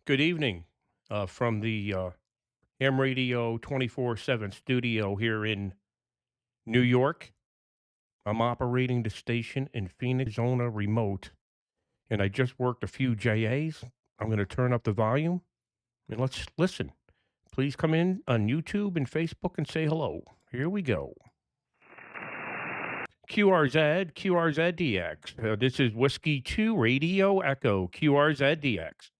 Good evening from the Ham Radio 24/7 studio here in New York. I'm operating the station in Phoenix, Arizona remote, and I just worked a few JAs. I'm going to turn up the volume and let's listen. Please come in on YouTube and Facebook and say hello. Here we go. QRZDX. This is Whiskey 2 Radio Echo, QRZDX.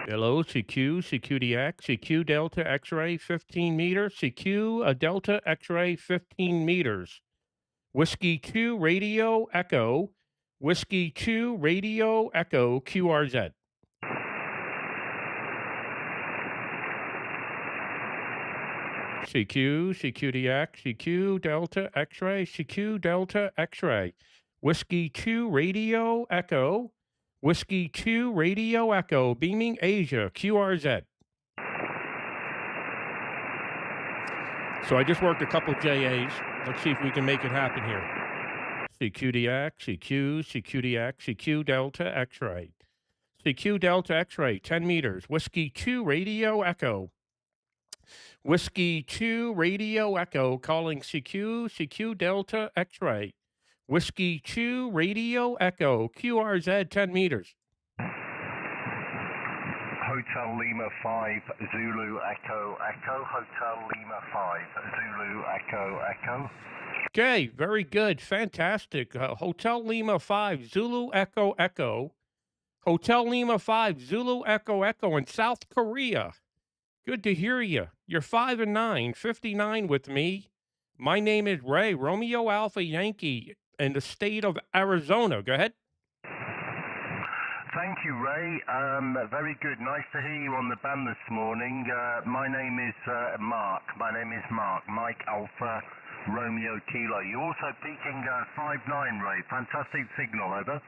Hello, CQ, CQDX, CQ Delta X-ray 15 meters, CQ Delta X-ray 15 meters. Whiskey 2 Radio Echo, Whiskey 2 Radio Echo, QRZ. CQ, CQDX, CQ Delta X-ray, CQ Delta X-ray. Whiskey 2 Radio Echo, Whiskey 2 Radio Echo, beaming Asia, QRZ. So I just worked a couple JAs. Let's see if we can make it happen here. CQDX, CQ, CQDX, CQ Delta X-ray. CQ Delta X-ray, 10 meters. Whiskey 2 Radio Echo. Whiskey 2 Radio Echo calling CQ, CQ Delta X-ray. Whiskey 2 Radio Echo, QRZ 10 meters. Hotel Lima 5 Zulu Echo Echo, Hotel Lima 5 Zulu Echo Echo. Okay, very good, fantastic. Hotel Lima 5 Zulu Echo Echo. Hotel Lima 5 Zulu Echo Echo in South Korea. Good to hear you. You're 5 and 9, 59 with me. My name is Ray, Romeo Alpha Yankee, in the state of Arizona. Go ahead. Thank you, Ray. Very good. Nice to hear you on the band this morning. My name is Mark. Mike Alpha Romeo Kilo. You're also peaking 5-9, Ray. Fantastic signal, over.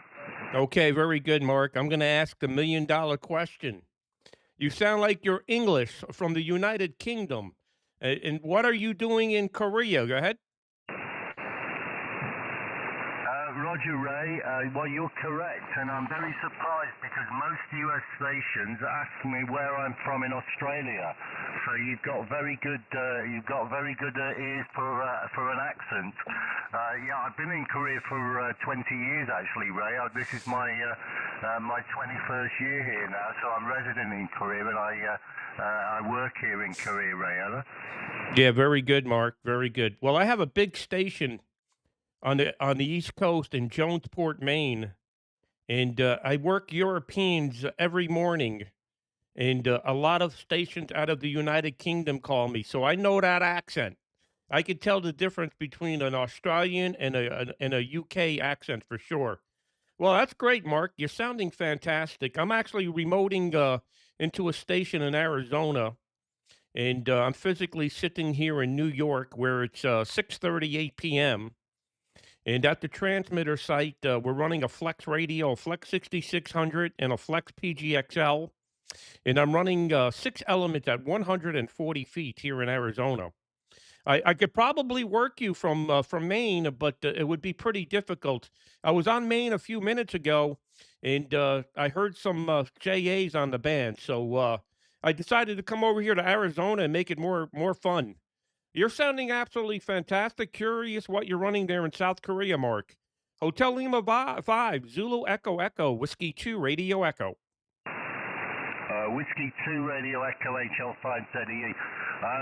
Okay, very good, Mark. I'm going to ask the $1 million question. You sound like you're English from the United Kingdom. And what are you doing in Korea? Go ahead. Roger, Ray. Well, you're correct, and I'm very surprised because most U.S. stations ask me where I'm from in Australia. So you've got very good ears for an accent. Yeah, I've been in Korea for 20 years actually, Ray. This is my 21st year here now, so I'm resident in Korea, and I work here in Korea, Ray. Yeah, very good, Mark. Very good. Well, I have a big station on the East Coast in Jonesport, Maine, and I work Europeans every morning, and a lot of stations out of the United Kingdom call me, so I know that accent. I can tell the difference between an Australian and a UK accent for sure. Well, that's great, Mark. You're sounding fantastic. I'm actually remoting into a station in Arizona, and I'm physically sitting here in New York where it's 6:38 p.m. And at the transmitter site, we're running a Flex radio, a Flex 6600, and a Flex PGXL. And I'm running 6 elements at 140 feet here in Arizona. I could probably work you from Maine, but it would be pretty difficult. I was on Maine a few minutes ago, and I heard some JAs on the band. So I decided to come over here to Arizona and make it more fun. You're sounding absolutely fantastic. Curious what you're running there in South Korea, Mark. Hotel Lima 5, Zulu Echo Echo, Whiskey 2, Radio Echo. Whiskey 2 Radio Echo HL5ZE.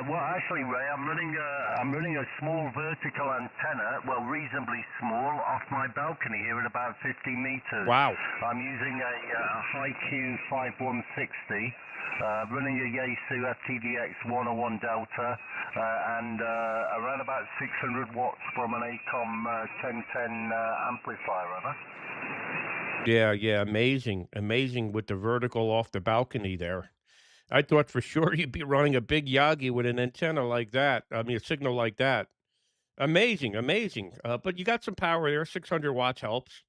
Well, actually, Ray, I'm running a small vertical antenna, well, reasonably small, off my balcony here at about 50 meters. Wow. I'm using a HiQ 5160. Running a Yaesu FTDX 101 Delta and around about 600 watts from an ACOM 1010 amplifier, over. Yeah, amazing with the vertical off the balcony there. I thought for sure you'd be running a big Yagi with an antenna like that. I mean, a signal like that. Amazing. But you got some power there. 600 watts helps,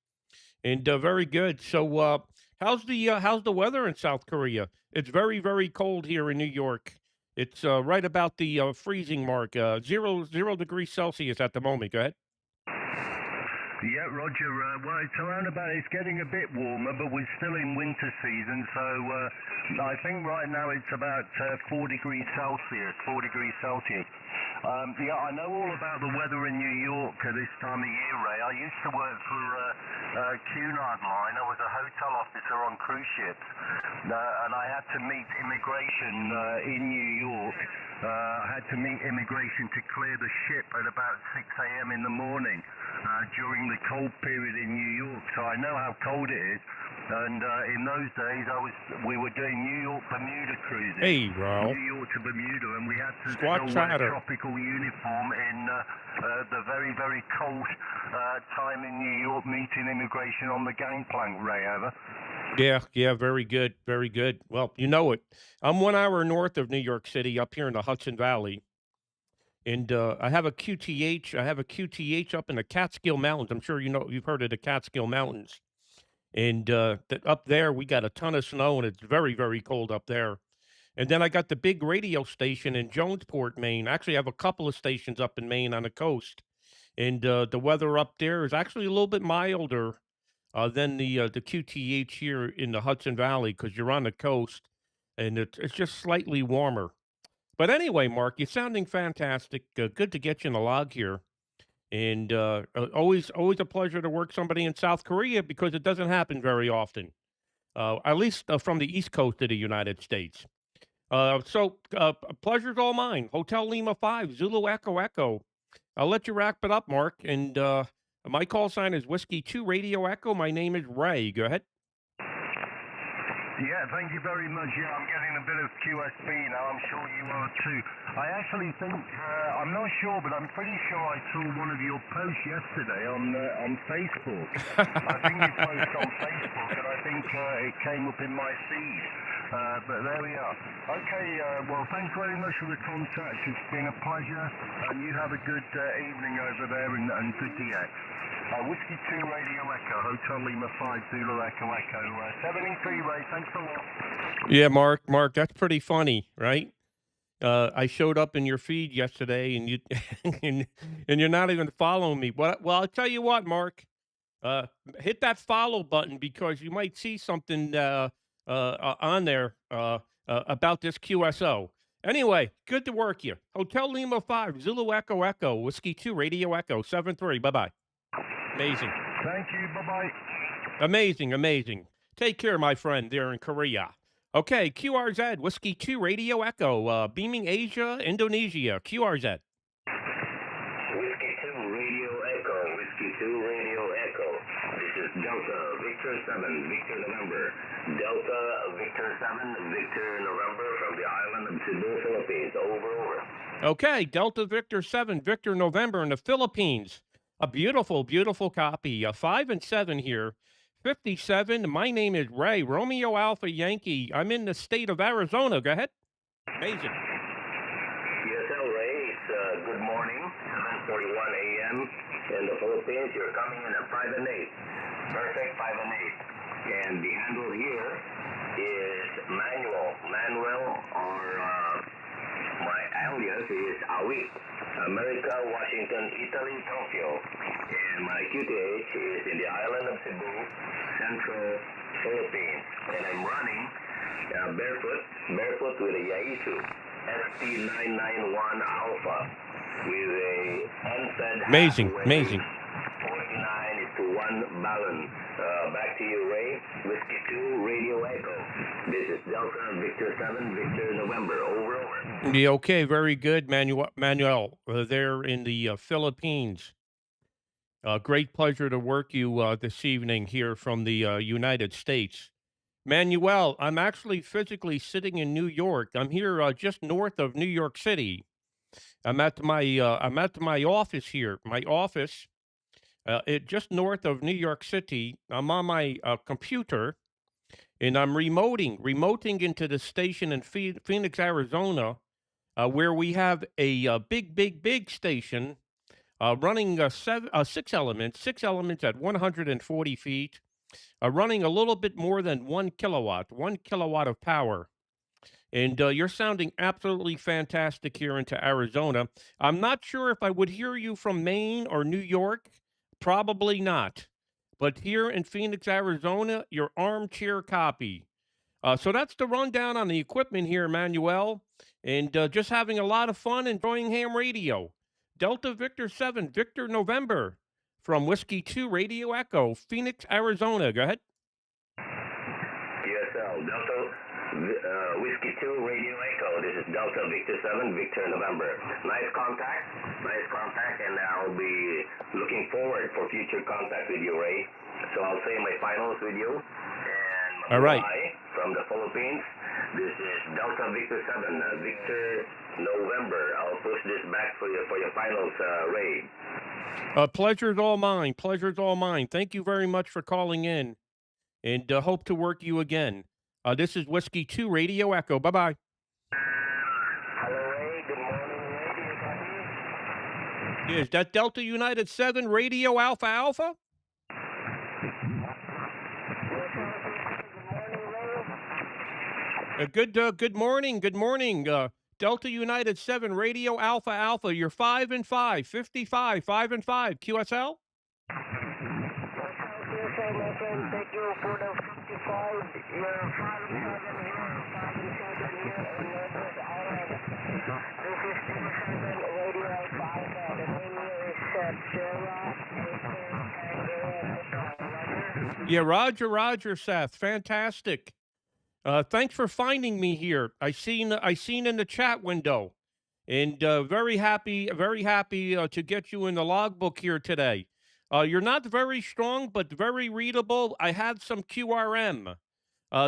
and very good. So, how's the weather in South Korea? It's very cold here in New York, It's right about the freezing mark, zero degrees Celsius at the moment. Go ahead. Yeah, Roger. Well, it's around about. It's getting a bit warmer, but we're still in winter season. So I think right now it's about 4 degrees Celsius. 4 degrees Celsius. Yeah, I know all about the weather in New York this time of year, Ray. I used to work for Cunard Line. I was a hotel officer on cruise ships, and I had to meet immigration in New York. I had to meet immigration to clear the ship at about 6 a.m. in the morning during the cold period in New York. So I know how cold it is. And in those days, we were doing New York Bermuda cruises, Hey, Ral. New York to Bermuda, and we had to Squat still wear chatter. tropical uniform in the very very cold time in New York, meeting immigration on the gangplank. Ray, ever? Yeah, yeah, very good, very good. Well, you know it. I'm 1 hour north of New York City, up here in the Hudson Valley, and I have a QTH. I have a QTH up in the Catskill Mountains. I'm sure you've heard of the Catskill Mountains, and up there we got a ton of snow, and it's very, very cold up there. And then I got the big radio station in Jonesport, Maine. Actually, I have a couple of stations up in Maine on the coast, and the weather up there is actually a little bit milder than the QTH here in the Hudson Valley because you're on the coast, and it's just slightly warmer. But anyway, Mark, you're sounding fantastic. Good to get you in the log here, and always a pleasure to work somebody in South Korea because it doesn't happen very often, at least from the East Coast of the United States. Pleasure's all mine. Hotel Lima 5, Zulu Echo Echo. I'll let you wrap it up, Mark. And my call sign is Whiskey 2 Radio Echo. My name is Ray. Go ahead. Yeah, thank you very much. Yeah, I'm getting a bit of QSB now. I'm sure you are too. I actually think, I'm not sure, but I'm pretty sure I saw one of your posts yesterday on Facebook. I think you posted on Facebook, and I think it came up in my feed. But there we are. Okay, well, thanks very much for the contact. It's been a pleasure, and you have a good evening over there, and good DX. Whiskey 2 Radio Echo, Hotel Lima 5 Zulu Echo Echo, 73 Ray, thanks a lot. Yeah, Mark, that's pretty funny, right? I showed up in your feed yesterday, and you and you're not even following me. Well, I'll tell you what, Mark. Uh, Hit that follow button because you might see something on there about this QSO. Anyway, good to work you. Hotel Lima 5, Zulu Echo Echo, Whiskey 2, Radio Echo, 7-3. Bye-bye. Amazing. Thank you, bye-bye. Amazing, amazing. Take care, my friend, there in Korea. Okay, QRZ, Whiskey 2, Radio Echo, beaming Asia, Indonesia. QRZ. Whiskey 2 Radio Echo, Whiskey 2 Radio Echo. This is Delta Victor 7, Victor November. Delta Victor 7, Victor November from the island of Cebu, Philippines. Over. Okay, Delta Victor 7, Victor November in the Philippines. A beautiful, beautiful copy. 5 and 7 here. 57. My name is Ray, Romeo Alpha Yankee. I'm in the state of Arizona. Go ahead. Amazing. Yes, Ray, it's good morning, 7:41 a.m. in the Philippines. You're coming in at 5 and 8. Perfect 5 and 8. And the handle here is Manuel, or my alias is Awi. America, Washington, Italy, Tokyo. And my QTH is in the island of Cebu, Central Philippines. And I'm running barefoot with a Yaisu ST991 Alpha with a unfed Amazing, half-weight, amazing. 49:1 balance. Back to you, Ray. Whiskey 2 Radio Echo. This is Delta Victor 7 Victor November. Over. Yeah, okay, very good, Manuel, there in the Philippines. Great pleasure to work you this evening here from the United States. Manuel, I'm actually physically sitting in New York. I'm here just north of New York City. I'm at my office here. My office, just north of New York City. I'm on my computer, and I'm remoting into the station in Phoenix, Arizona, where we have a big station running 6 elements at 140 feet, running a little bit more than 1 kilowatt of power. And you're sounding absolutely fantastic here into Arizona. I'm not sure if I would hear you from Maine or New York. Probably not. But here in Phoenix, Arizona, your armchair copy. So that's the rundown on the equipment here, Manuel, and just having a lot of fun enjoying ham radio. Delta Victor 7, Victor November from Whiskey 2 Radio Echo, Phoenix, Arizona. Go ahead. USL, Delta Whiskey 2 Radio Echo. This is Delta Victor 7, Victor November. Nice contact, and I'll be looking forward for future contact with you, Ray. So I'll say my finals with you. And All right. from the Philippines, this is Delta Victor 7, Victor November. I'll push this back for your finals, Ray. Pleasure's all mine. Pleasure's all mine. Thank you very much for calling in, and hope to work you again. This is Whiskey 2 Radio Echo. Bye-bye. Hello, Ray. Good morning, Ray. Do you copy? Is that Delta United 7 Radio Alpha Alpha? Good morning. Good morning. Delta United 7 Radio Alpha Alpha. You're 5 and 5, 55, 5 and 5. QSL? Thank you for the 55. You're 5 and 7 here, 5 and 7 here, and Northwest Island. This is 27 Radio Alpha Alpha. The name here is Sarah. Yeah, Roger, Seth. Fantastic. Thanks for finding me here. I seen in the chat window, and very happy to get you in the logbook here today. You're not very strong, but very readable. I had some QRM.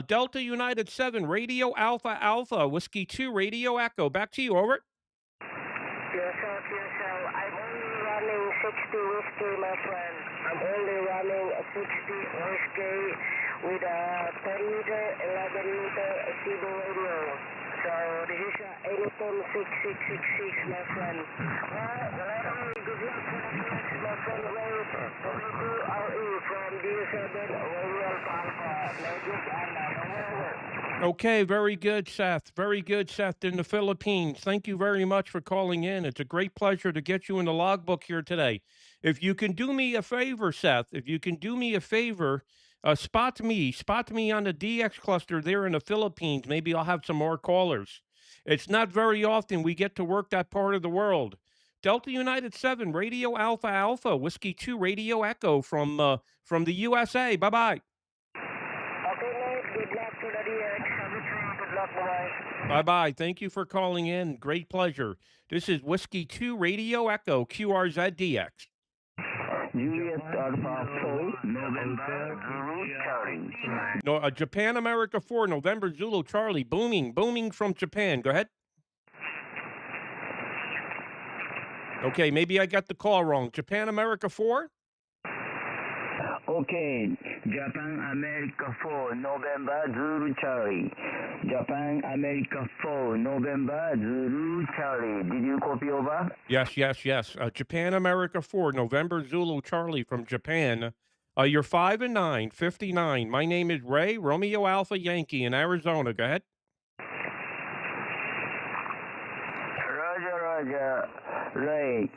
Delta United 7 Radio Alpha Alpha Whiskey 2 Radio Echo. Back to you. Over. QSL. I'm only running 60 whiskey, my friend. I'm only running a 60 whiskey with a 10 meter, 11 meter CB radio. So this is anything 6666, my friend. Well, good luck for the next, my friend, Ray. WRE from D7 Radio Alpha. Magic Island. Okay, very good, Seth. Very good, Seth, in the Philippines. Thank you very much for calling in. It's a great pleasure to get you in the logbook here today. If you can do me a favor, Seth, spot me on the DX cluster there in the Philippines. Maybe I'll have some more callers. It's not very often we get to work that part of the world. Delta United 7, Radio Alpha Alpha, Whiskey 2 Radio Echo from the USA. Bye-bye. Okay, mate. Good luck to the DX. Good luck, bye. Bye-bye. Thank you for calling in. Great pleasure. This is Whiskey 2 Radio Echo, QRZDX. Juliet Alpha 4, November, Zulu, Charlie. No, Japan America 4, November Zulu Charlie. Booming from Japan. Go ahead. Okay, maybe I got the call wrong. Japan America 4? Okay, Japan America 4, November, Zulu, Charlie. Japan America 4, November, Zulu, Charlie. Did you copy over? Yes. Japan America 4, November Zulu Charlie from Japan. You're 5 and 9, 59. My name is Ray, Romeo Alpha Yankee in Arizona. Go ahead. Roger. Ray,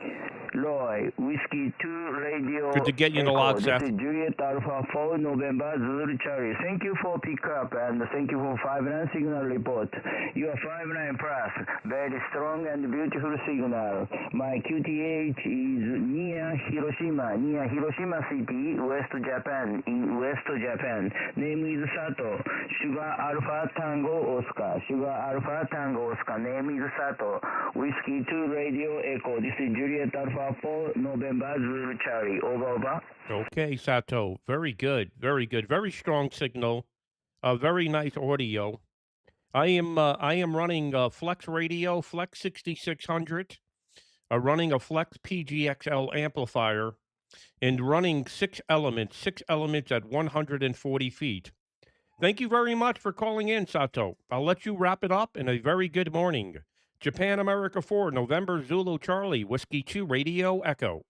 Roy, Whiskey 2 Radio. Good to get you in the log, Seth. This is Juliet Alpha 4, November, Zulu Charlie. Thank you for pickup and thank you for 5-9 signal report. You are 5-9 plus. Very strong and beautiful signal. My QTH is near Hiroshima City, West Japan, in West Japan. Name is Sato. Sugar Alpha Tango Oscar. Name is Sato. Whiskey 2 Radio Echo. This is Juliet Alpha 4, November, Zulu Charlie. Over. Okay, Sato. Very good. Very strong signal. Very nice audio. I am running Flex Radio, Flex 6600, running a Flex PGXL amplifier, and running 6 elements at 140 feet. Thank you very much for calling in, Sato. I'll let you wrap it up, and a very good morning. Japan America 4, November Zulu Charlie, Whiskey 2 Radio Echo.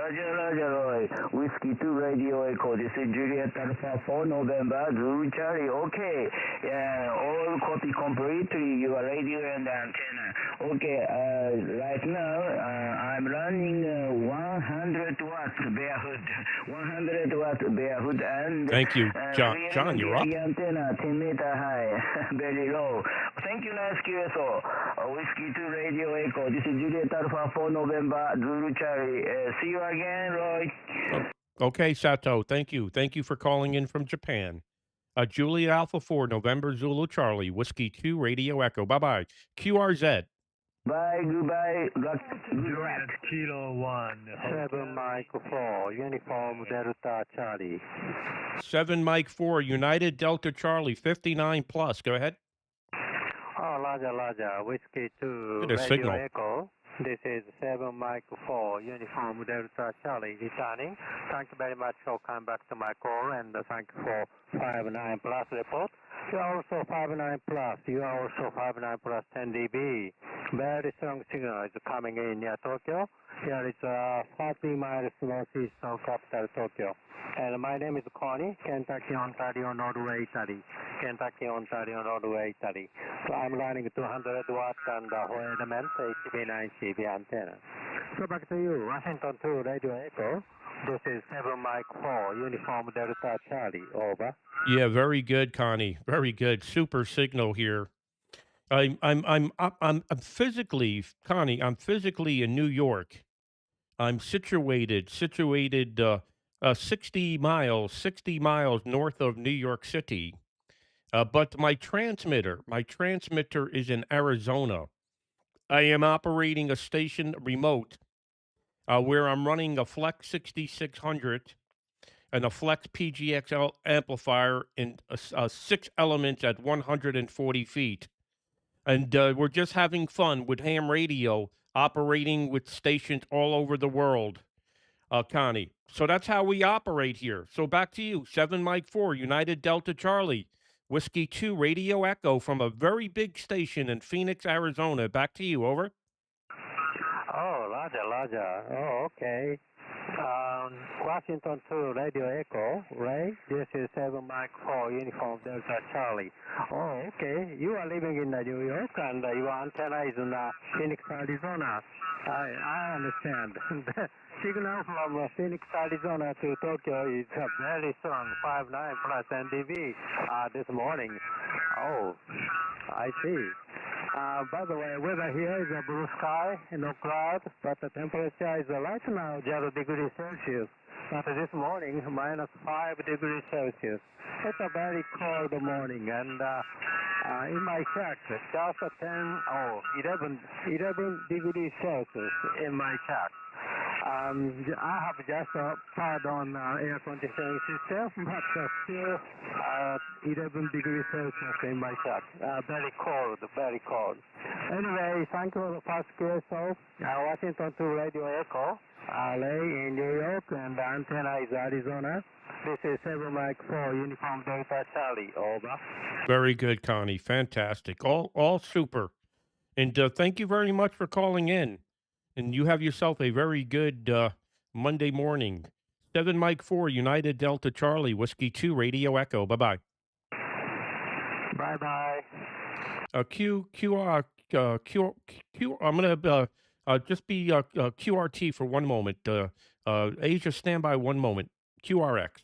Roger, Roger, Roy. Whiskey 2 Radio Echo. This is Juliet Alpha 4 November. Zulu Charlie. Okay. Yeah, all copy completely your radio and antenna. Okay, right now I'm running 100 watts barefoot. 100 watts barefoot and Thank you, John. John, you're up. antenna 10-meter high. Very low. Thank you, nice QSO. Whiskey 2 Radio Echo. This is Juliet Alpha 4 November. Zulu Charlie. See you again, Roy. Okay, Sato. Thank you. Thank you for calling in from Japan. Juliet Alpha 4, November Zulu Charlie, Whiskey 2, Radio Echo. Bye-bye. QRZ. Bye, goodbye. Juliet Kilo 1, 7 Mike 4, Uniform Delta Charlie. 7 Mike 4, United Delta Charlie, 59 plus. Go ahead. Oh, Roger, Whiskey 2, Get a Radio signal. Echo. This is 7 Mike 4, Uniform Delta Charlie returning. Thank you very much for coming back to my call, and thank you for 59 plus report. You are also 59 plus. You are also 59 plus 10 dB. Very strong signal is coming in near Tokyo. Here is 40 miles northeast of capital Tokyo. And my name is Connie, Kentucky, Ontario, Norway, Italy. Kentucky, Ontario, Norway, Italy. So I'm running 200 watt and element HB9CB antenna. So back to you, Washington 2 Radio Echo. This is 7 Mike 4, Uniform Delta Charlie. Over. Yeah, very good, Connie. Very good. Super signal here. I'm physically, Connie, I'm physically in New York. I'm situated 60 miles north of New York City. But my transmitter is in Arizona. I am operating a station remote where I'm running a Flex 6600 and a Flex PGXL amplifier in 6 elements at 140 feet. And we're just having fun with ham radio, operating with stations all over the world, Connie. So that's how we operate here. So back to you, 7 Mike 4, United Delta Charlie, Whiskey 2, Radio Echo from a very big station in Phoenix, Arizona. Back to you, over. Oh, Roger. Oh, okay. Washington 2 Radio Echo, Ray. This is 7 Mike 4 Uniform Delta Charlie. Oh, okay. You are living in New York and your antenna is in Phoenix, Arizona. I understand. The signal from Phoenix, Arizona to Tokyo is very strong, 59 plus NDV this morning. Oh, I see. By the way, weather here is a blue sky, no cloud, but the temperature is right now 0 degrees Celsius. But this morning, minus 5 degrees Celsius. It's a very cold morning, and in my shack, just 11 degrees Celsius in my shack. I have just turned on air conditioning system, but still 11 degrees Celsius in my shack. Very cold. Anyway, thank you for the first QSO, Washington 2 Radio Echo, Ray in New York, and the antenna is Arizona. This is 7 Mike 4 Uniform Delta Charlie. Over. Very good, Connie. Fantastic. All super. And thank you very much for calling in. And you have yourself a very good Monday morning. 7 Mike 4, United Delta Charlie, Whiskey 2, Radio Echo. Bye-bye. Bye-bye. I'm going to just be QRT for one moment. Asia, stand by one moment. QRX.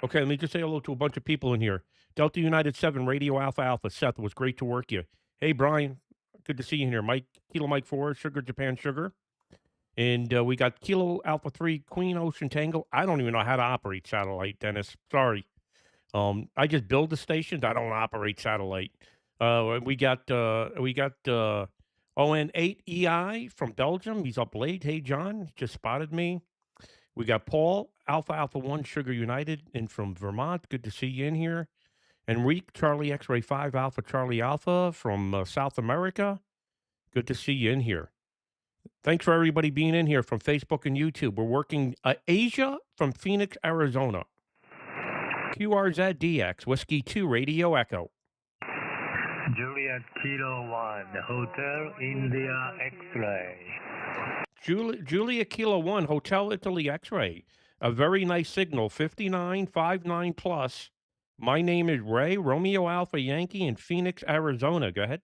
Okay, let me just say hello to a bunch of people in here. Delta United 7, Radio Alpha Alpha. Seth, it was great to work you. Hey, Brian. Good to see you in here. Kilo Mike 4, Sugar Japan Sugar. And we got Kilo Alpha 3, Queen Ocean Tango. I don't even know how to operate satellite, Dennis. Sorry. I just build the stations. I don't operate satellite. We got ON8EI from Belgium. He's up late. Hey, John, just spotted me. We got Paul, Alpha 1, Sugar United, and from Vermont. Good to see you in here. Enrique, Charlie X-Ray 5, Alpha Charlie Alpha from South America. Good to see you in here. Thanks for everybody being in here from Facebook and YouTube. We're working Asia from Phoenix, Arizona. QRZDX, Whiskey 2, Radio Echo. Juliet Kilo 1, Hotel India X-Ray. Julia Kilo 1, Hotel Italy X-ray. A very nice signal, 5959 plus. My name is Ray, Romeo Alpha Yankee in Phoenix, Arizona. Go ahead.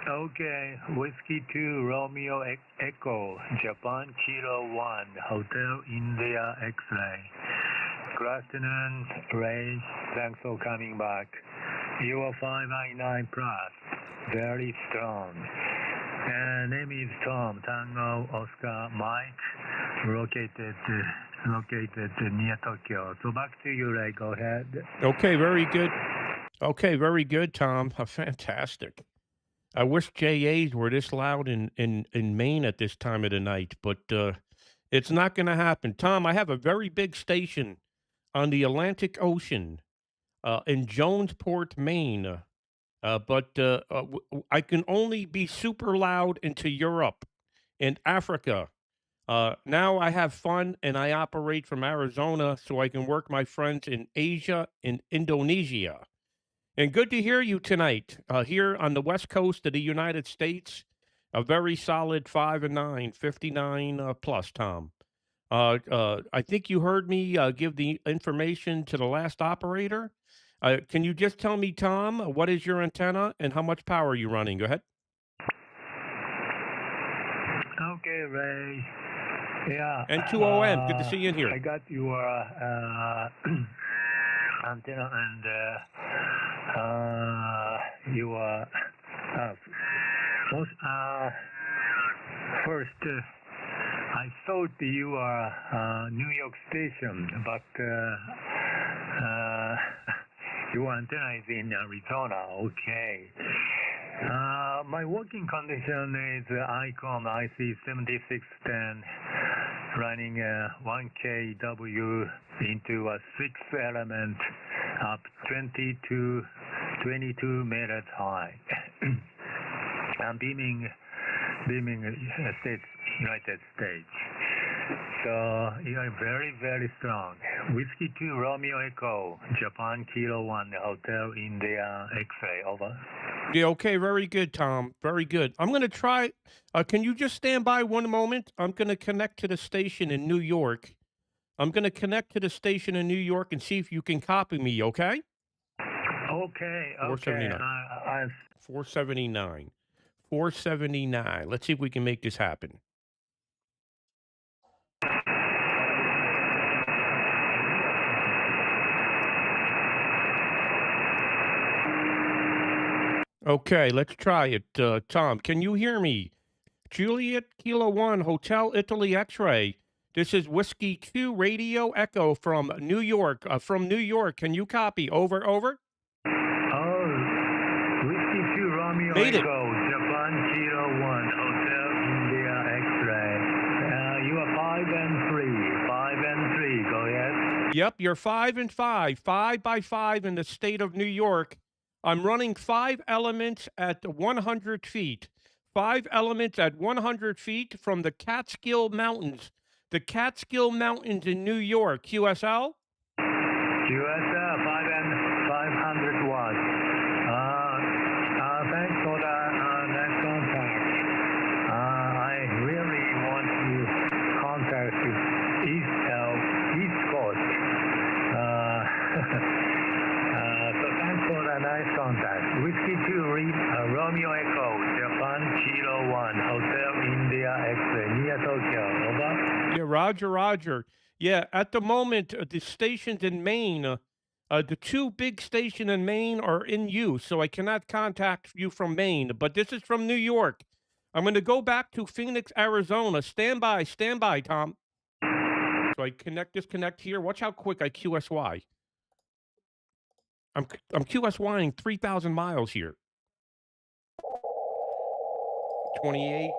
Okay, Whiskey 2, Romeo Echo, Japan Kilo 1, Hotel India X-ray. Good afternoon, Ray. Thanks for coming back. You are 599 plus, very strong. Name is Tom, Tango, Oscar, Mike, located near Tokyo. So back to you, Ray. Go ahead. Okay, very good. Okay, very good, Tom. Fantastic. I wish JAs were this loud in Maine at this time of the night, but it's not going to happen. Tom, I have a very big station on the Atlantic Ocean in Jonesport, Maine, I can only be super loud into Europe and Africa. Now I have fun and I operate from Arizona so I can work my friends in Asia and Indonesia. And good to hear you tonight here on the West Coast of the United States. A very solid 5 and 9, 59 plus, Tom. I think you heard me give the information to the last operator. Can you just tell me, Tom, what is your antenna and how much power are you running? Go ahead. Okay, Ray. Yeah. N2OM, good to see you in here. I got your antenna and your first. I thought you were New York station, but your antenna is in Arizona. Okay. My working condition is ICOM IC7610 running 1 kW into a 6-element up 20 to 22 meters high. I'm beaming United States. So you are very, very strong. Whiskey 2, Romeo Echo, Japan Kilo 1, Hotel India X-ray, over. Yeah, okay, very good, Tom. Very good. I'm going to try. Can you just stand by one moment? I'm going to connect to the station in New York. I'm going to connect to the station in New York and see if you can copy me, okay? Okay, 479. 479. 479. Let's see if we can make this happen. Okay, let's try it. Tom, can you hear me? Juliet Kilo 1, Hotel Italy X-ray. This is Whiskey 2 Radio Echo from New York. Can you copy? Over, over. Oh, Whiskey 2 Romeo Made it. Echo, Japan Kilo 1, Hotel India X-ray. You are 5 and 3. 5 and 3, go ahead. Yep, you're 5 and 5. 5 by 5 in the state of New York. I'm running 5 elements at 100 feet. 5 elements at 100 feet from the Catskill Mountains. The Catskill Mountains in New York. QSL? QSL 5 and 500 watts. Thanks for that contact. I really want to contact East Coast. So thanks for that nice contact. Whiskey 2 Romeo Echo, Japan Kilo 1, Hotel India X-ray near Tokyo. Over. Yeah, Roger, Roger. Yeah, at the moment, the stations in Maine, the 2 big stations in Maine are in use, so I cannot contact you from Maine, but this is from New York. I'm going to go back to Phoenix, Arizona. Stand by, Tom. So I disconnect here. Watch how quick I QSY. I'm QSYing 3,000 miles here. 28,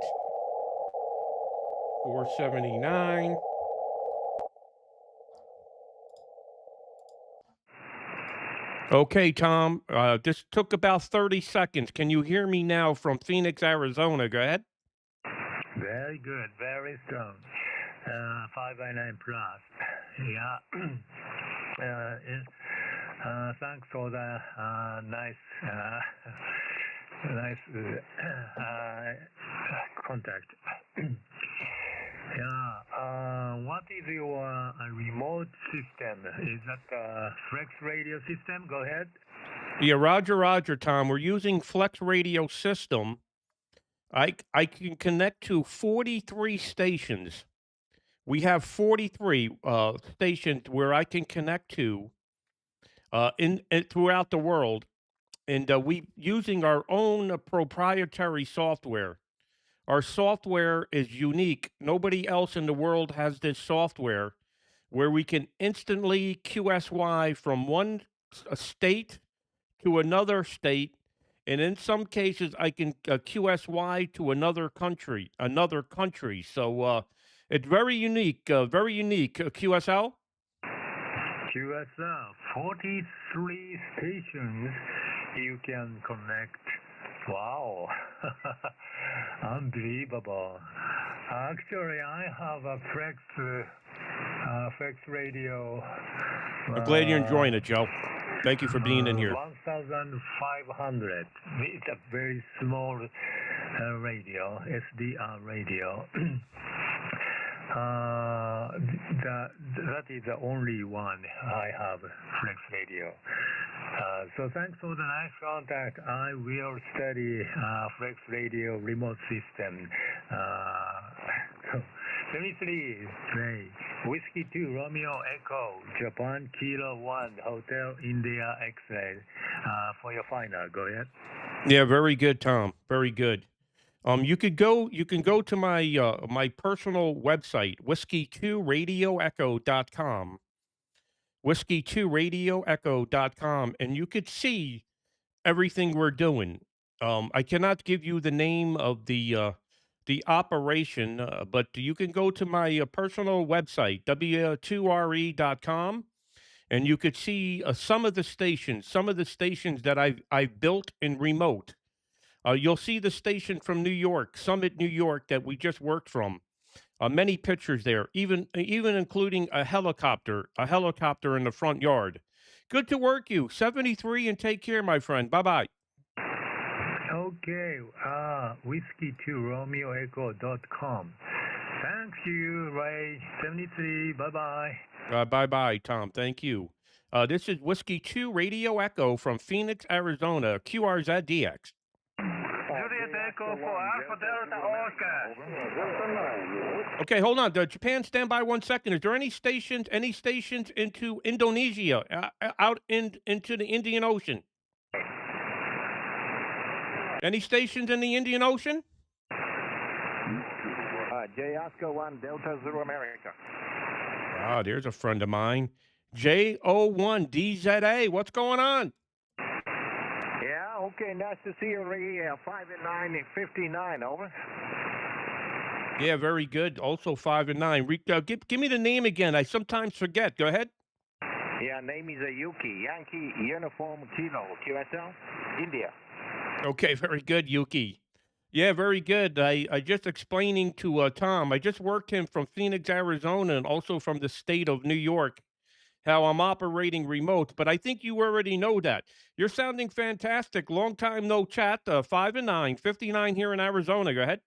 479. Okay, Tom. This took about 30 seconds. Can you hear me now from Phoenix, Arizona? Go ahead. Very good, very strong. 5 by 9 plus. Yeah. Thanks for the nice contact. Yeah. What is your remote system? Is that Flex radio system? Go ahead. Yeah, Roger, Roger, Tom. We're using Flex Radio System. I can connect to 43 stations. We have 43 stations where I can connect to throughout the world, and we using our own proprietary software. Our software is unique. Nobody else in the world has this software where we can instantly QSY from one state to another state, and in some cases, I can QSY to another country. So it's very unique, very unique. QSL. QSL, 43 stations you can connect. Wow. Unbelievable. Actually, I have a Flex radio. I'm glad you're enjoying it, Joe. Thank you for being in here. 1,500. It's a very small radio, SDR radio. That is the only one I have, Flex radio. So thanks for the nice contact. I will study Flex radio remote system. So, let me please say Whiskey 2 Romeo Echo Japan Kilo 1 Hotel India X-ray for your final. Go ahead. Yeah, very good, Tom. Very good. You can go to my my personal website, whiskey2radioecho.com, whiskey2radioecho.com, and you could see everything we're doing. I cannot give you the name of the operation, but you can go to my personal website, w2re.com, and you could see some of the stations that I've built in remote. You'll see the station from New York, Summit, New York, that we just worked from. Many pictures there, even including a helicopter in the front yard. Good to work you. 73 and take care, my friend. Bye-bye. Okay, whiskey2romeoecho.com. Thanks you, Ray. 73, bye-bye. Bye-bye, Tom. Thank you. This is Whiskey 2 Radio Echo from Phoenix, Arizona, QRZDX. Juliet Echo for Alpha Delta Oscar. Okay, hold on. Japan, stand by 1 second. Is there any stations into Indonesia, into the Indian Ocean? Any stations in the Indian Ocean? J Oscar 1 Delta Zulu America. Ah, there's a friend of mine. J01DZA. What's going on? Yeah, okay, nice to see you, Ray. 5 and 9 and 59, over. Yeah, very good. Also 5 and 9. Give me the name again. I sometimes forget. Go ahead. Yeah, name is Yuki. Yankee Uniform Kilo, QSL, India. Okay, very good, Yuki. Yeah, very good. I just explaining to Tom. I just worked him from Phoenix, Arizona, and also from the state of New York, how I'm operating remote. But I think you already know that. You're sounding fantastic. Long time no chat. 5 and 9, 59 here in Arizona. Go ahead.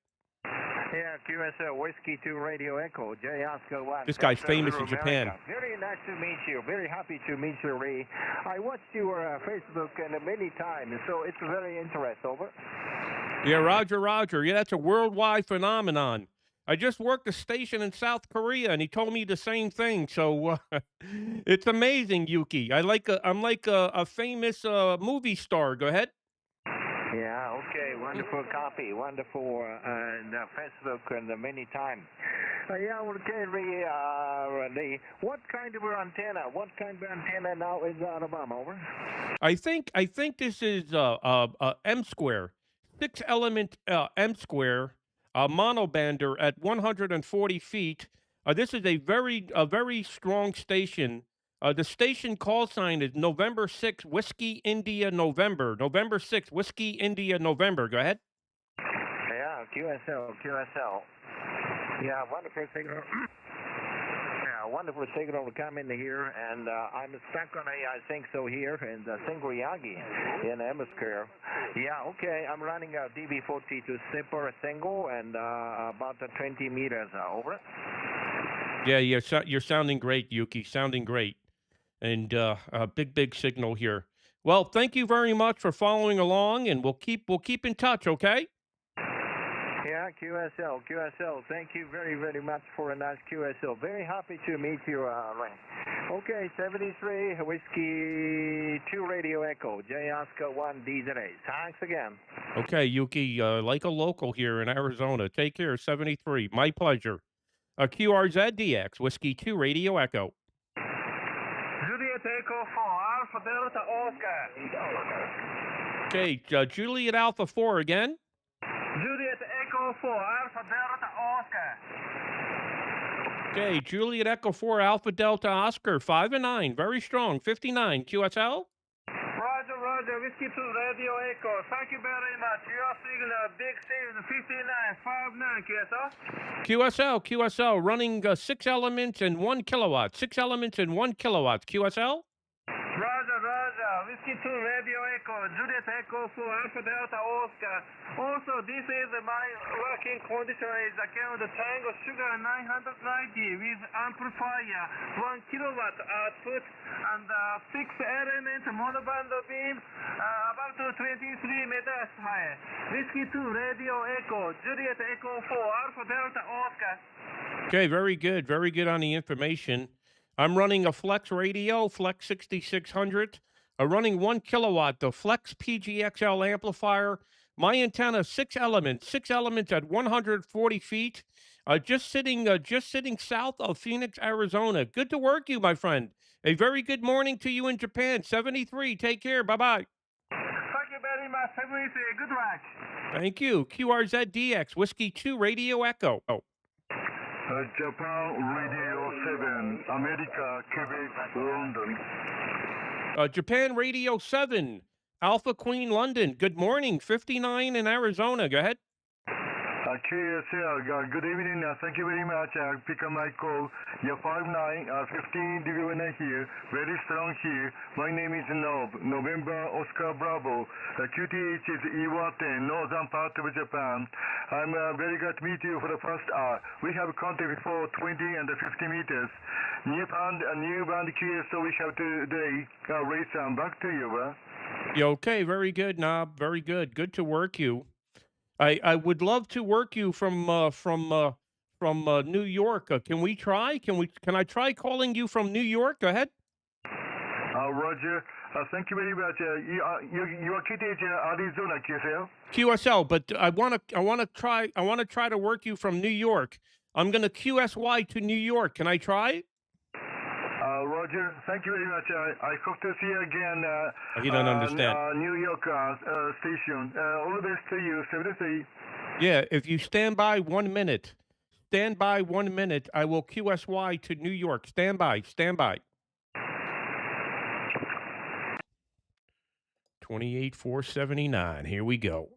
Yeah, QSL Whiskey 2 Radio Echo, J Oscar 1. This guy's Delta famous Zulu in Japan. America. Very nice to meet you. Very happy to meet you, Ray. I watched your Facebook many times, so it's very interesting, over. Yeah, Roger. Yeah, that's a worldwide phenomenon. I just worked a station in South Korea, and he told me the same thing. So it's amazing, Yuki. I'm like a famous movie star. Go ahead. Yeah, okay, wonderful copy, wonderful Facebook and many times. Yeah, okay, Ray, what kind of antenna? What kind of antenna now is Alabama, over? I think this is M square, 6-element M square, monobander at 140 feet. This is a very strong station. The station call sign is November 6 Whiskey India November. November 6 Whiskey India November. Go ahead. Yeah, QSL. Yeah, wonderful signal. Yeah, wonderful signal to come in here, and I'm stuck on I think so, here in Singriagi in hemisphere. Yeah, okay, I'm running a DB40 to Sipper single and about 20 meters over. Yeah, you're sounding great, Yuki. Sounding great, and a big signal here. Well, thank you very much for following along, and we'll keep in touch. Okay. Yeah, QSL. Thank you very much for a nice QSL. Very happy to meet you, Ray. Okay, 73 Whiskey 2 Radio Echo, J Oscar 1 DZ. Thanks again. Okay, Yuki, like a local here in Arizona. Take care, 73. My pleasure. QRZDX, Whiskey 2 Radio Echo. Juliet Echo 4, Alpha Delta Oscar. Okay, Juliet Alpha 4 again. Juliet Echo 4, Alpha Delta Oscar. Okay, Juliet Echo 4, Alpha Delta Oscar, 5 and 9. Very strong. 59, QSL. Roger, Whiskey 2 Radio Echo. Thank you very much. Your signal, big signal, 59, 59, QSL. QSL, running 6 elements and 1 kilowatt. 6 elements and 1 kilowatt. QSL. Roger, Whiskey 2 Radio Echo, Juliet Echo 4, Alpha Delta Oscar. Also, this is my working condition is again the Tango Sugar 990 with amplifier, 1 kilowatt output, and 6 element monoband beam, about 23 meters high. Whiskey 2 Radio Echo, Juliet Echo 4, Alpha Delta Oscar. Okay, very good on the information. I'm running a Flex radio, Flex 6600, running 1 kilowatt, the Flex PGXL amplifier. My antenna, 6 elements at 140 feet, just sitting south of Phoenix, Arizona. Good to work you, my friend. A very good morning to you in Japan, 73. Take care. Bye-bye. Thank you very much. 73. Good luck. Thank you. QRZDX, Whiskey 2 Radio Echo. Japan Radio 7, America, Quebec, London. Japan Radio 7, Alpha Queen, London. Good morning, 59 in Arizona. Go ahead. QSL, good evening. Thank you very much. Pick up my call. You're 5'9", 15 degree here. Very strong here. My name is November Oscar Bravo. QTH is Iwate, northern part of Japan. I'm very glad to meet you for the first hour. We have contact for 20 and 50 meters. New band QSL we have today. Race back to you. Yeah, okay, very good, Knob. Very good. Good to work you. I would love to work you from New York. Can we try? Can I try calling you from New York? Go ahead. Roger. Thank you very much. You are QTH Arizona QSL. QSL, but I want to try to work you from New York. I'm going to QSY to New York. Can I try? Roger, thank you very much. I hope to see you again. You don't understand. New York station. All the best to you. 73. Yeah, if you stand by 1 minute, I will QSY to New York. Stand by. 28,479. Here we go.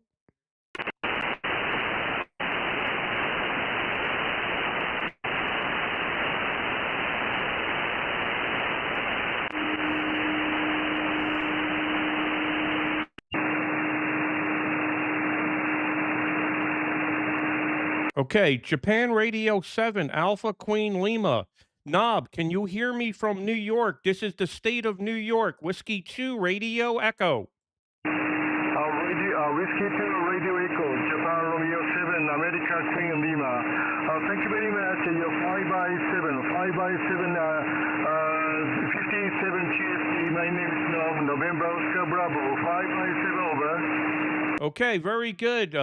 Okay, Japan Radio 7, Alpha Queen Lima. Knob, can you hear me from New York? This is the state of New York. Whiskey 2 Radio Echo. Whiskey 2 Radio Echo, Japan Romeo 7, America Queen Lima. Thank you very much. You're 5x7, 57 GST. My name is November Oscar Bravo, 5x7 over. Okay, very good.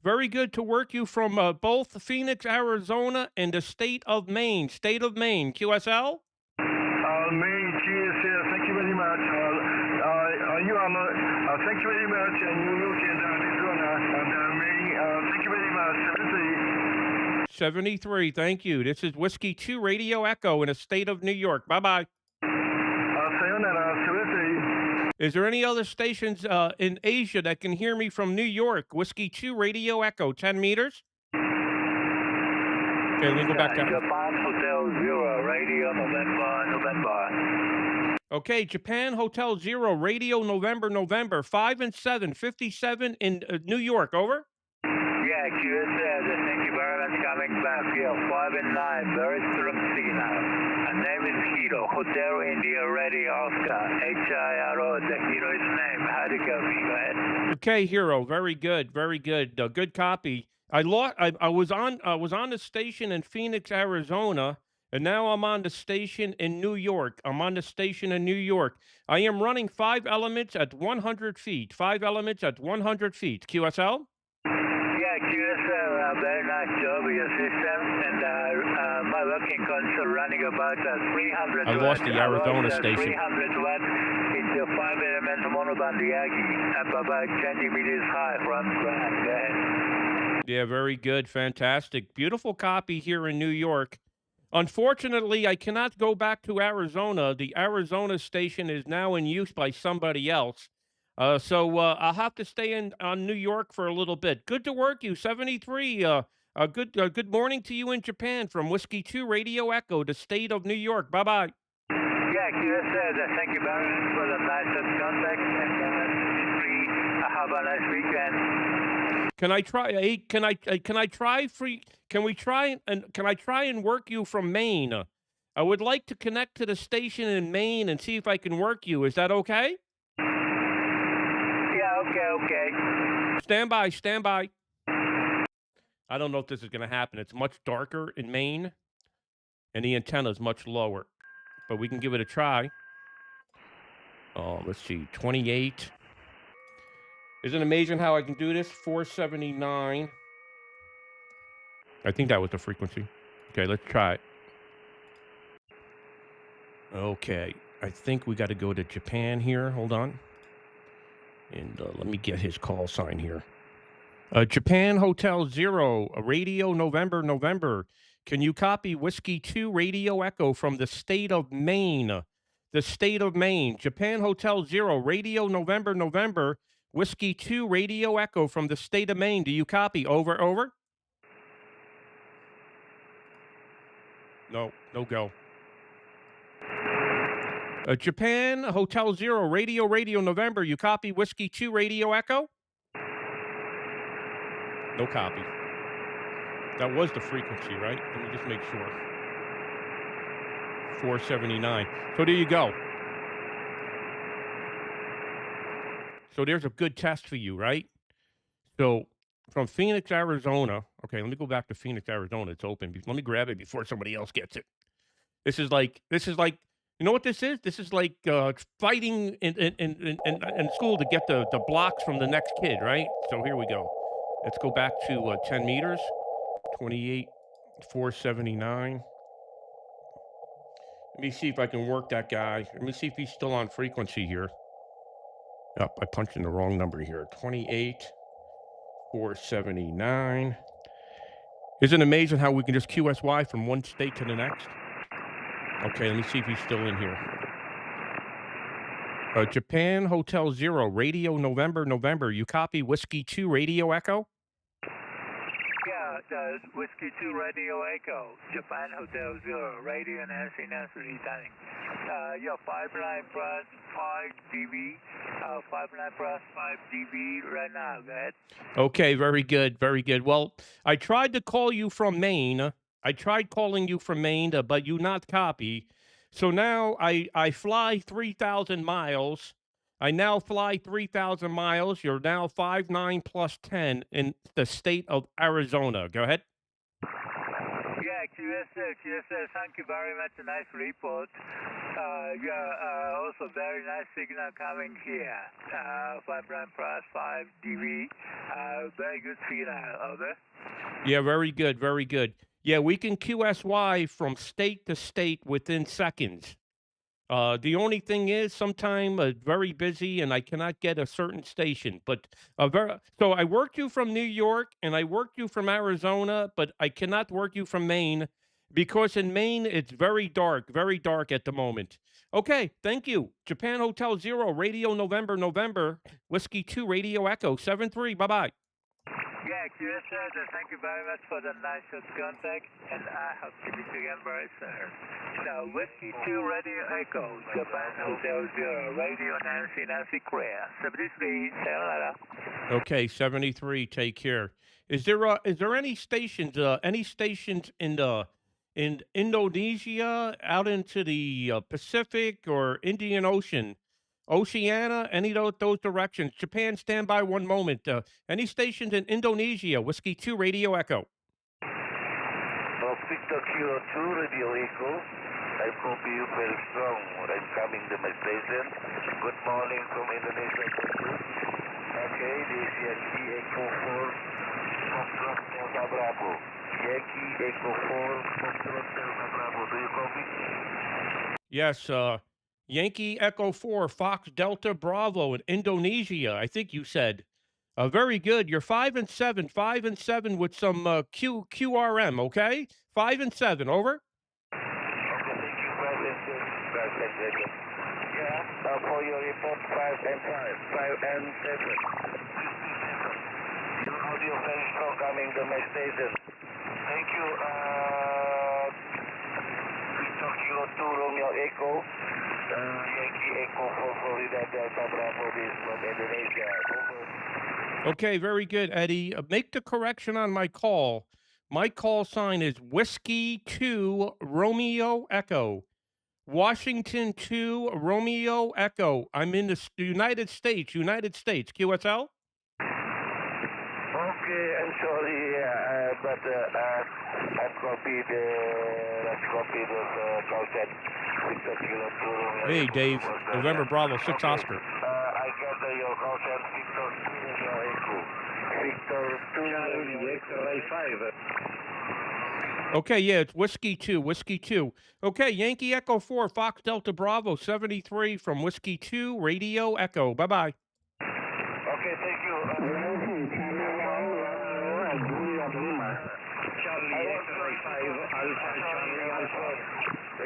Very good to work you from both Phoenix, Arizona, and the state of Maine. State of Maine, QSL? Maine, QSL, thank you very much. Thank you very much. New York and Arizona and Maine, thank you very much. 73, thank you. This is Whiskey 2 Radio Echo in the state of New York. Bye-bye. Sayonara, 73. Is there any other stations in Asia that can hear me from New York? Whiskey 2 Radio Echo, 10 meters. Okay, let me go back down. Japan Hotel 0, Radio November, November. Okay, Japan Hotel Zero, Radio November, November, 5 and 7, 57 in New York, over? Yeah, QSL, thank you very much coming back here. 5 and 9, very strong signal. And name is Hiro, Hotel India Ready Oscar, HIRO, the Hiro is name. How to copy? Go ahead. Okay, Hero, very good, very good. Good copy. I was on the station in Phoenix, Arizona, and now I'm on the station in New York. I'm on the station in New York. I am running 5 elements at 100 feet. 5 elements at 100 feet. QSL? Yeah, QSL, very nice job with your system. And my working console running about 300 I lost the Arizona station. 300 watt into 5 elements monoband Yagi, up about 20 meters high from ground. Go ahead. Yeah, very good. Fantastic. Beautiful copy here in New York. Unfortunately, I cannot go back to Arizona. The Arizona station is now in use by somebody else. So I'll have to stay on New York for a little bit. Good to work you, 73. Good morning to you in Japan from Whiskey 2 Radio Echo, the state of New York. Bye-bye. Yeah, QSL, thank you very much for the nice contact. And have a nice weekend. Can I try? Can I try free? Can we try and can I try and work you from Maine? I would like to connect to the station in Maine and see if I can work you. Is that okay? Yeah, okay. Stand by, stand by. I don't know if this is going to happen. It's much darker in Maine, and the antenna is much lower. But we can give it a try. Oh, let's see, 28. Isn't it amazing how I can do this? 479. I think that was the frequency. Okay, let's try it. Okay, I think we got to go to Japan here. Hold on. And let me get his call sign here. Japan Hotel Zero, Radio November, November. Can you copy Whiskey 2 Radio Echo from the state of Maine? The state of Maine. Japan Hotel Zero, Radio November, November. Whiskey 2 Radio Echo from the state of Maine. Do you copy? Over, over? No go. Japan Hotel Zero, Radio November. You copy Whiskey 2 Radio Echo? No copy. That was the frequency, right? Let me just make sure. 479. So there you go. So there's a good test for you, right? So from Phoenix, Arizona. Okay, let me go back to Phoenix, Arizona. It's open. Let me grab it before somebody else gets it. This is like, you know what this is? This is like fighting in school to get the blocks from the next kid, right? So here we go. Let's go back to 10 meters. 28, 479. Let me see if I can work that guy. Let me see if he's still on frequency here. Yep, I punched in the wrong number here. 28, 479. Isn't it amazing how we can just QSY from one state to the next? Okay, let me see if he's still in here. Japan Hotel Zero, Radio November, November. You copy Whiskey 2 Radio Echo? Yeah, Whiskey 2 Radio Echo, Japan Hotel Zero, Radio Nancy returning. Yeah, 59 plus 5 dB, 59 plus 5 dB right now. Go ahead. Okay, very good, very good. Well, I tried to call you from Maine. I tried calling you from Maine, but you not copy. So now I fly 3,000 miles. I now fly 3,000 miles. You're now 59 plus 10 in the state of Arizona. Go ahead. Yeah, QSL, thank you very much. Nice report. Yeah, also very nice signal coming here. 59 plus 5 dB. Very good signal. Over. Yeah, very good, very good. Yeah, we can QSY from state to state within seconds. The only thing is sometimes very busy and I cannot get a certain station. But so I worked you from New York and I worked you from Arizona, but I cannot work you from Maine because in Maine it's very dark at the moment. Okay, thank you. Japan Hotel Zero, Radio November, November, Whiskey 2 Radio Echo, 73. Bye-bye. Yeah, QSL, thank you very much for the nice contact, and I hope to meet you again very soon. Whiskey 2 Radio Echo, Japan Hotel 0, Radio Nancy Korea, 73, sayonara. Okay, 73. Take care. Is there any stations in Indonesia out into the Pacific or Indian Ocean, Oceania, any of those directions? Japan, stand by one moment. Any stations in Indonesia? Whiskey 2 Radio Echo. Victor Kilo 2 Radio Echo. I hope you very strong. I'm coming to my station. Good morning from Indonesia. Okay, this is Yankee Echo 4 Foxtrot Delta Bravo. Yankee Echo 4 Foxtrot Delta Bravo. Do you copy? Yes, Yankee Echo 4 Fox Delta Bravo in Indonesia. I think you said. Very good. You're 5-7, 5-7 with some QRM. Okay, 5-7. Over. Okay, thank you. 5-7. Yeah. For your report, 5-5, 5-7. Your audio very strong coming to my station. Thank you. Victor Kilo 2 Romeo Echo. Yankee Echo 4 Florida Delta Bravo. This from Indonesia. Over. Okay, very good, Eddie. Make the correction on my call. My call sign is Whiskey 2 Romeo Echo. Washington 2 Romeo Echo. I'm in the United States. QSL? Okay, I'm sorry, but I've copied the call set. Victor Kilo 2 Romeo Hey, Echo. Dave. November Bravo 6 Okay. Oscar. I got your call set. Victor 2 Romeo Echo. Victor 2 Romeo Echo. 5. Okay, yeah, it's Whiskey 2. Okay, Yankee Echo 4, Fox Delta Bravo 73 from Whiskey 2, Radio Echo. Bye-bye. Okay, thank you. Charlie X-ray 5, Alpha Charlie Alpha.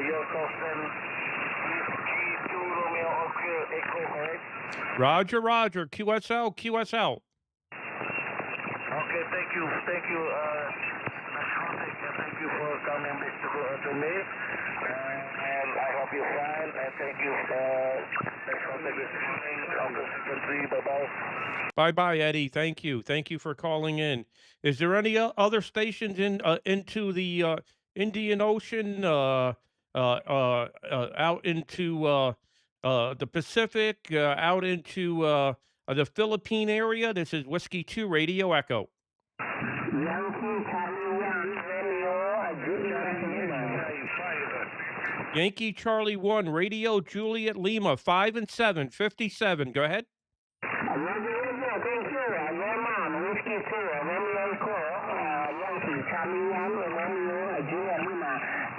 Your call sign Whiskey 2 Romeo Echo, correct? Roger. QSL. Okay, thank you. Thank you for coming back to me. And I hope you're fine. And thank you. Next contact this morning. Uncle 3. Bye-bye. Bye, Eddie. Thank you for calling in. Is there any other stations into the Indian Ocean, out into the Pacific, out into the Philippine area? This is Whiskey 2 Radio Echo. Yankee Charlie 1 Radio Juliet Lima 5-7, 57. Go ahead.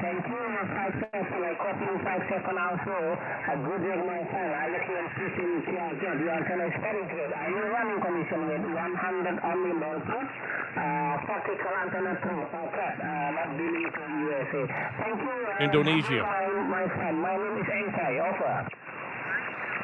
Thank you. 5 seconds. I copy in 5 seconds also. A good day, my son. I let you insist in you are very good. I will running condition with 100 only voltage. 40 current and a true. Not dealing to USA. Thank you. Indonesia. My friend, my name is Enkai. Over.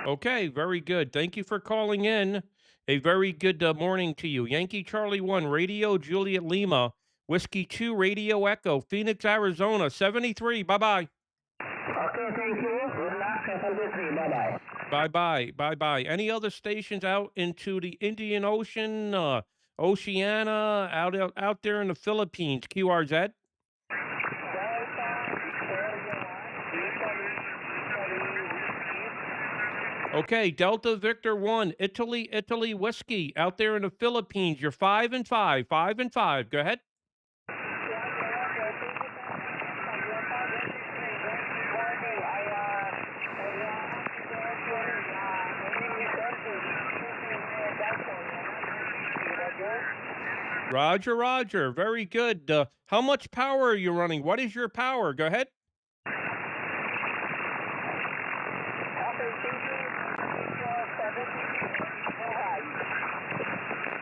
Okay, very good. Thank you for calling in. A very good morning to you. Yankee Charlie 1 Radio Juliet Lima. Whiskey 2 Radio Echo, Phoenix, Arizona, 73. Bye-bye. Okay, thank you. Good luck, 73. Bye-bye. Bye-bye. Any other stations out into the Indian Ocean, Oceania, out there in the Philippines, QRZ? Okay, Delta Victor 1, Italy Whiskey, out there in the Philippines. You're 5-5, 5-5. Go ahead. Roger. Very good. How much power are you running? What is your power? Go ahead.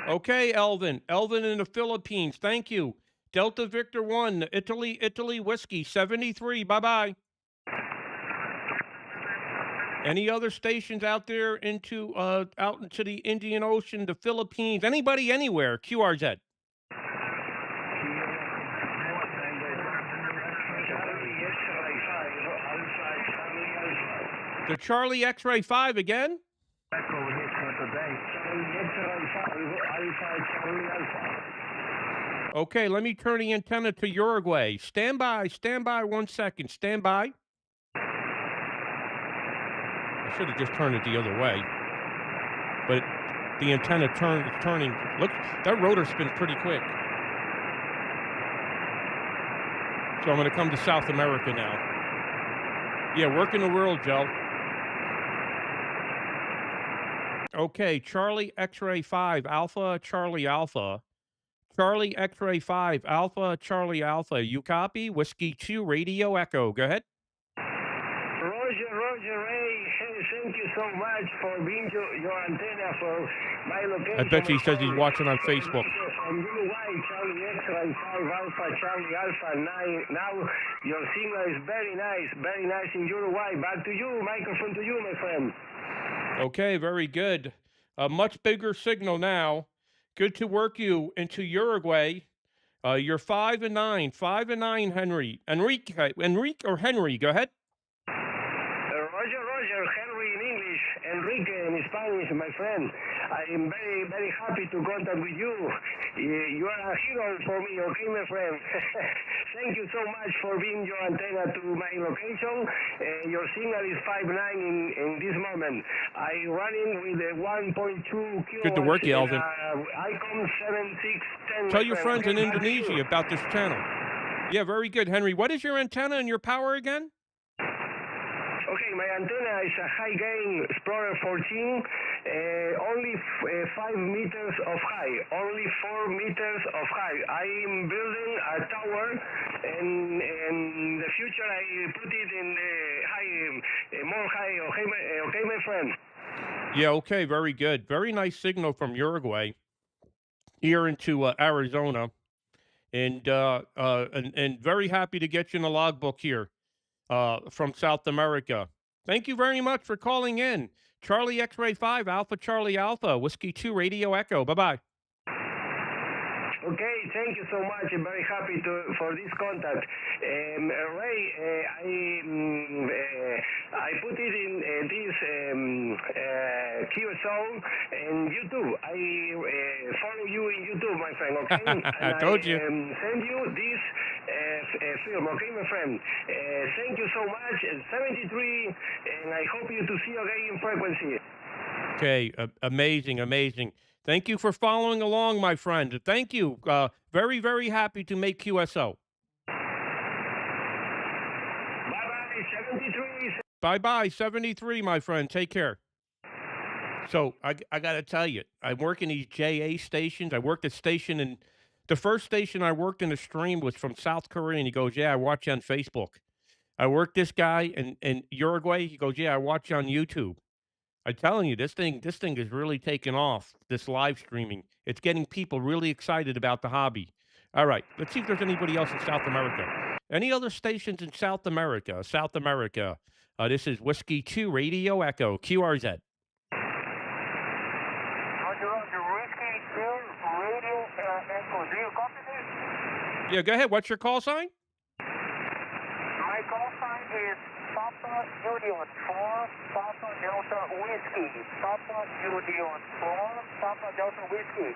Okay, Elvin in the Philippines. Thank you. Delta Victor 1, Italy Whiskey, 73. Bye-bye. Any other stations out there out into the Indian Ocean, the Philippines, anybody anywhere, QRZ? The Charlie X-ray 5 again? Echo here for today. Charlie X-ray 5, Alpha, Charlie Alpha. Okay, let me turn the antenna to Uruguay. Stand by 1 second. Stand by. I should have just turned it the other way. But the antenna it's turning. Look, that rotor spins pretty quick. So I'm going to come to South America now. Yeah, working the world, Joe. Okay, Charlie X-ray 5, Alpha, Charlie Alpha. Charlie X-ray 5, Alpha, Charlie Alpha. You copy? Whiskey 2, Radio Echo. Go ahead. Roger, Ray. Hey, thank you so much for being your antenna for my location. I bet you he says he's watching on Facebook. From Uruguay, Charlie X-ray 5, Alpha, Charlie Alpha 9. Now your signal is very nice in Uruguay. Back to you, microphone to you, my friend. Okay, very good. A much bigger signal now. Good to work you into Uruguay. You're 5 and 9, Henry. Enrique or Henry, go ahead. Roger, Henry in English, Enrique in Spanish, my friend. I am very happy to contact with you. You are a hero for me, okay, my friend? Thank you so much for being your antenna to my location. Your signal is 5.9 in this moment. I running with a 1.2 kilowatts. Good to work you, Elvin. Icon 7610. Tell your friends in Indonesia about this channel. Yeah, very good, Henry. What is your antenna and your power again? Okay, my antenna is a high gain Explorer 14, only 5 meters of high, only 4 meters of high. I am building a tower, and in the future I put it in the high, more high. Okay, my friend. Yeah, okay, very good. Very nice signal from Uruguay here into Arizona, and very happy to get you in the logbook here. From South America. Thank you very much for calling in. Charlie X-ray 5, Alpha Charlie Alpha, Whiskey 2, Radio Echo. Bye-bye. Okay, thank you so much. I'm very happy for this contact. Ray, I put it in this QSO and YouTube. I follow you in YouTube, my friend, okay? I told you. Send you this film, okay, my friend? Thank you so much. 73, and I hope you to see you again in frequency. Okay, amazing. Thank you for following along, my friend. Thank you. Very, very happy to make QSO. Bye-bye, 73. Bye-bye, 73, my friend. Take care. So I got to tell you, I work in these JA stations. I worked at station, and the first station I worked in the stream was from South Korea, and he goes, yeah, I watch you on Facebook. I worked this guy in Uruguay. He goes, yeah, I watch you on YouTube. I'm telling you, this thing is really taking off, this live streaming. It's getting people really excited about the hobby. All right, let's see if there's anybody else in South America. Any other stations in South America? This is Whiskey 2, Radio Echo, QRZ. Roger, Whiskey 2, Radio Echo. Do you copy this? Yeah, go ahead. What's your call sign? My call sign is Papa Union 4, Papa Delta Whiskey. Papa Union 4, Papa Delta Whiskey.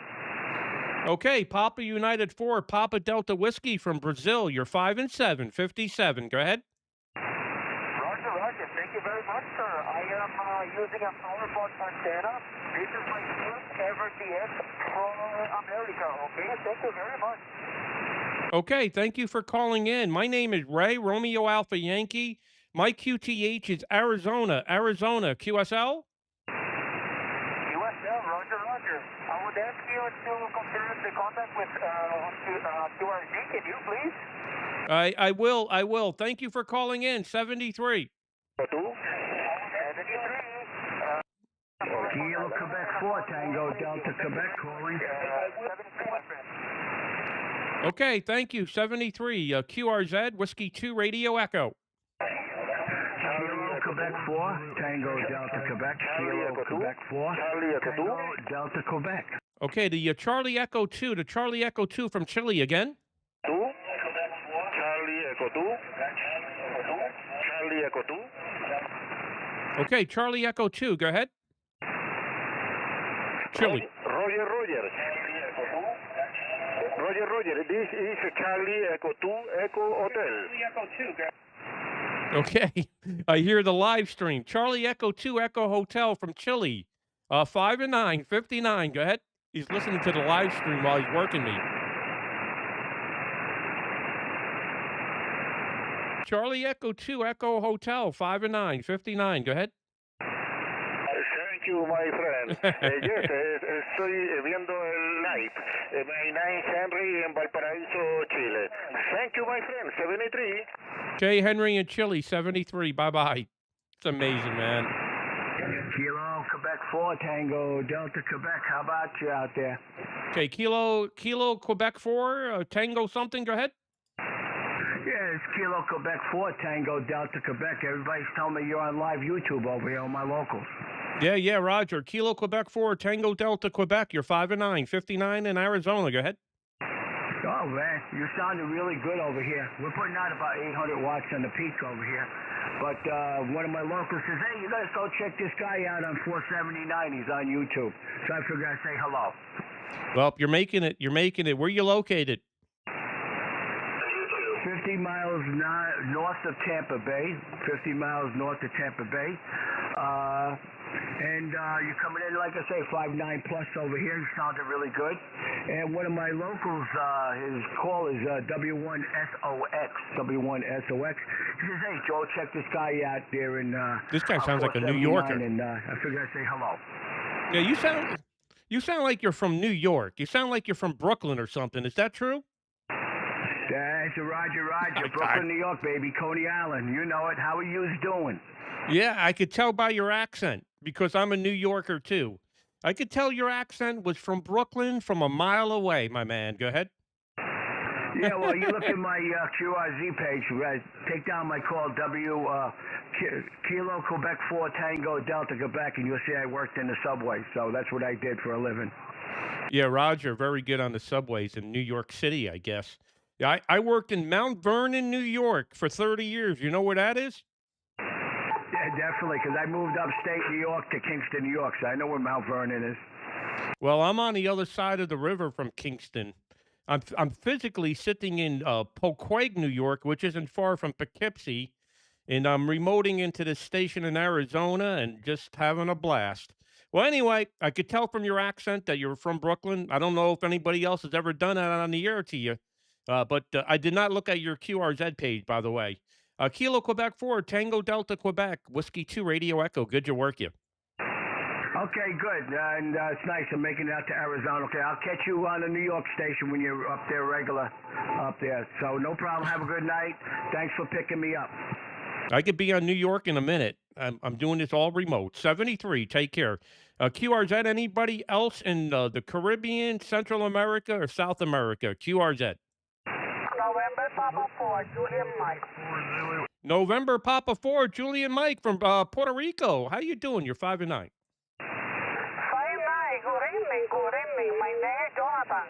Okay, Papa United 4, Papa Delta Whiskey from Brazil. You're 5 and 7, 57. Go ahead. Roger. Thank you very much, sir. I am using a PowerPoint antenna. This is my first ever DX from America, okay? Thank you very much. Okay, thank you for calling in. My name is Ray, Romeo Alpha Yankee. My QTH is Arizona, QSL? QSL, Roger. I would ask you to confirm the contact with QRZ. Can you please? I will. Thank you for calling in. 73. 73. Kilo Quebec 4, Tango Delta Quebec calling. Okay, thank you. 73. QRZ, Whiskey 2, Radio Echo. Kilo Quebec 4, Tango Delta Quebec. Kilo Quebec 4, Tango Delta Quebec. Okay, the Charlie Echo 2, the Charlie Echo 2 from Chile again. 2, Charlie Echo 2, Charlie Echo 2. Okay, Charlie Echo 2, go ahead. Chile. Roger, Roger. Roger, Roger. This is Charlie Echo 2 Echo Hotel. Okay, I hear the live stream. Charlie Echo 2 Echo Hotel from Chile. 5 and 9, 59. Go ahead. He's listening to the live stream while he's working me. Charlie Echo 2 Echo Hotel, 5 and 9, 59. Go ahead. Thank you, my friend. Yes, estoy viendo el live. My name is Henry in Valparaíso, Chile. Thank you, my friend. 73. Jay Henry in Chile, 73. Bye-bye. It's amazing, man. Kilo, Quebec 4, Tango, Delta, Quebec. How about you out there? Okay, Kilo, Quebec 4, Tango something. Go ahead. Yeah, it's Kilo, Quebec 4, Tango, Delta, Quebec. Everybody's telling me you're on live YouTube over here on my locals. Yeah, Roger. Kilo, Quebec 4, Tango, Delta, Quebec. You're 5 and 9, 59 in Arizona. Go ahead. Oh, man, you're sounding really good over here. We're putting out about 800 watts on the peak over here. But one of my locals says, hey, you got to go check this guy out on 479. He's on YouTube. So I figured I'd say hello. Well, you're making it. Where are you located? 50 miles north of Tampa Bay. 50 miles north of Tampa Bay. And you're coming in, like I say, 5'9" plus over here. You sounded really good. And one of my locals, his call is W1SOX. W1SOX. He says, hey, Joe, check this guy out there. And this guy sounds like a New Yorker. And I figured I'd say hello. Yeah, you sound like you're from New York. You sound like you're from Brooklyn or something. Is that true? That's Roger. Brooklyn, New York, baby. Coney Island. You know it. How are you doing? Yeah, I could tell by your accent because I'm a New Yorker too. I could tell your accent was from Brooklyn from a mile away, my man. Go ahead. Yeah, well, you look at my QRZ page, right? Take down my call, Kilo, Quebec 4, Tango, Delta, Quebec, and you'll see I worked in the subway. So that's what I did for a living. Yeah, Roger, very good on the subways in New York City, I guess. Yeah, I worked in Mount Vernon, New York for 30 years. You know where that is? Yeah, definitely, because I moved upstate New York to Kingston, New York, so I know where Mount Vernon is. Well, I'm on the other side of the river from Kingston. I'm physically sitting in Poquag, New York, which isn't far from Poughkeepsie, and I'm remoting into this station in Arizona and just having a blast. Well, anyway, I could tell from your accent that you're from Brooklyn. I don't know if anybody else has ever done that on the air to you, but I did not look at your QRZ page, by the way. Kilo, Quebec 4, Tango, Delta, Quebec, Whiskey 2, Radio Echo. Good to work you. Okay, good. And it's nice. I'm making it out to Arizona. Okay, I'll catch you on the New York station when you're up there regular up there. So no problem. Have a good night. Thanks for picking me up. I could be on New York in a minute. I'm doing this all remote. 73. Take care. QRZ, anybody else in the Caribbean, Central America, or South America? QRZ. November Papa 4, Julian Mike. November Papa 4, Julian Mike from Puerto Rico. How you doing? You're 5 and 9. 5'9", good evening. My name is Jonathan.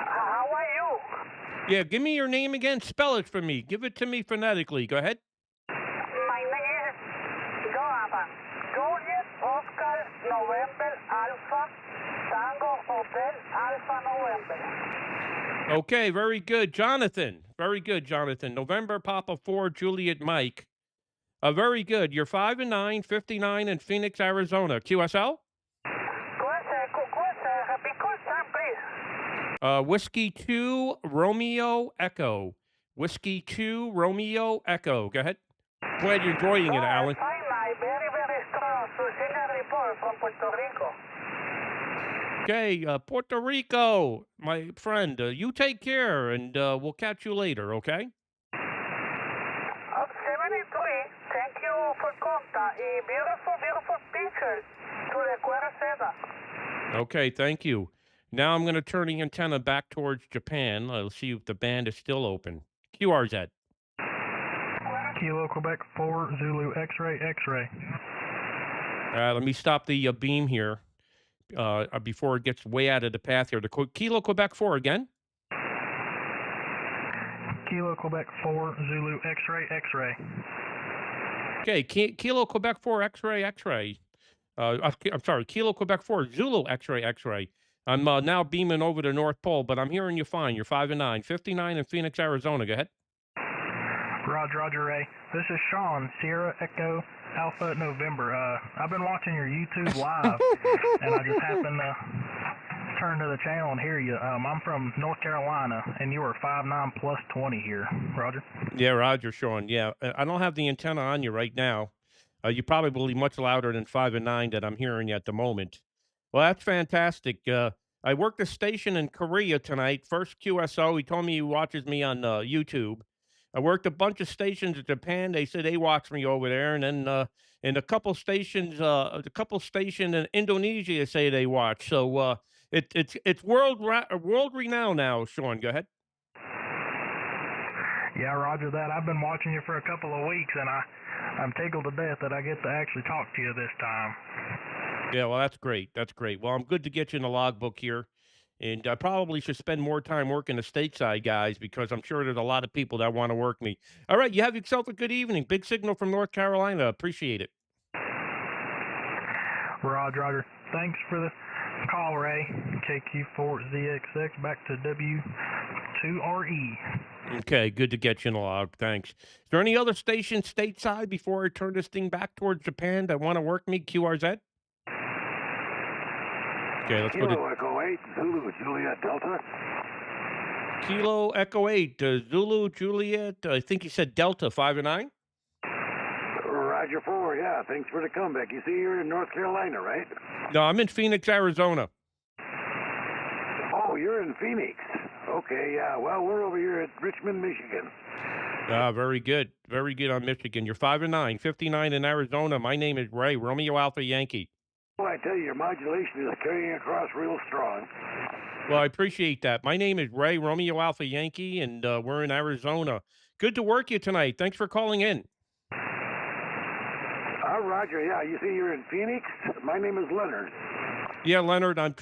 How are you? Yeah, give me your name again. Spell it for me. Give it to me phonetically. Go ahead. My name is Jonathan. Juliet, Oscar, November, Alpha, Tango, Hotel, Alpha, November. Okay, very good. Jonathan. Very good, Jonathan. November Papa 4, Juliet Mike. Very good. You're 5 and 9, 59 in Phoenix, Arizona. QSL? Repeat question, please. Whiskey 2, Romeo Echo. Whiskey 2, Romeo Echo. Go ahead. Glad you're enjoying it, Alan. Very strong. Susina report from Puerto Rico. Okay, Puerto Rico, my friend, you take care, and we'll catch you later, okay? 73, thank you for contact. Beautiful pictures to the Cuero Seda. Okay, thank you. Now I'm going to turn the antenna back towards Japan. Let's see if the band is still open. QRZ. Kilo, Quebec 4, Zulu, X-ray. Let me stop the beam here before it gets way out of the path here. The Kilo, Quebec 4 again. Kilo, Quebec 4, Zulu, X-ray. Okay, Kilo Quebec 4 X-ray X-ray. I'm sorry, Kilo Quebec 4 Zulu X-ray X-ray. I'm now beaming over the North Pole, but I'm hearing you fine. You're 5 and 9, 59 in Phoenix, Arizona. Go ahead. Roger, Ray. This is Sean, Sierra Echo Alpha November. I've been watching your YouTube live, and I just happened to turn to the channel and hear you. I'm from North Carolina, and you are 5'9 plus 20 here. Roger. Yeah, Roger, Sean. Yeah, I don't have the antenna on you right now. You're probably much louder than 5 and 9 that I'm hearing you at the moment. Well, that's fantastic. I worked a station in Korea tonight. First QSO. He told me he watches me on YouTube. I worked a bunch of stations in Japan. They said they watch me over there, and then in a couple stations, in Indonesia say they watch. So it's world renowned now. Sean, go ahead. Yeah, Roger that. I've been watching you for a couple of weeks, and I'm tickled to death that I get to actually talk to you this time. Yeah, well, that's great. That's great. Well, I'm good to get you in the logbook here. And I probably should spend more time working the stateside guys because I'm sure there's a lot of people that want to work me. All right, you have yourself a good evening. Big signal from North Carolina. Appreciate it. Roger. Thanks for the call, Ray. KQ4ZXX back to W2RE. Okay, good to get you in the log. Thanks. Is there any other station stateside before I turn this thing back towards Japan that want to work me? QRZ? Okay, let's go to Kilo Echo 8, Zulu Juliet Delta. Kilo Echo 8, Zulu Juliet. I think you said Delta 5 and 9. Roger 4, yeah, thanks for the comeback. You see, you're in North Carolina, right? No, I'm in Phoenix, Arizona. Oh, you're in Phoenix. Okay, yeah, well, we're over here at Richmond, Michigan. Very good. Very good on Michigan. You're 5 and 9, 59 in Arizona. My name is Ray, Romeo Alpha Yankee. Well, I tell you, your modulation is carrying across real strong. Well, I appreciate that. My name is Ray, Romeo Alpha Yankee, and we're in Arizona. Good to work you tonight. Thanks for calling in. Roger, yeah, you see, you're in Phoenix. My name is Leonard. Yeah, Leonard, I'm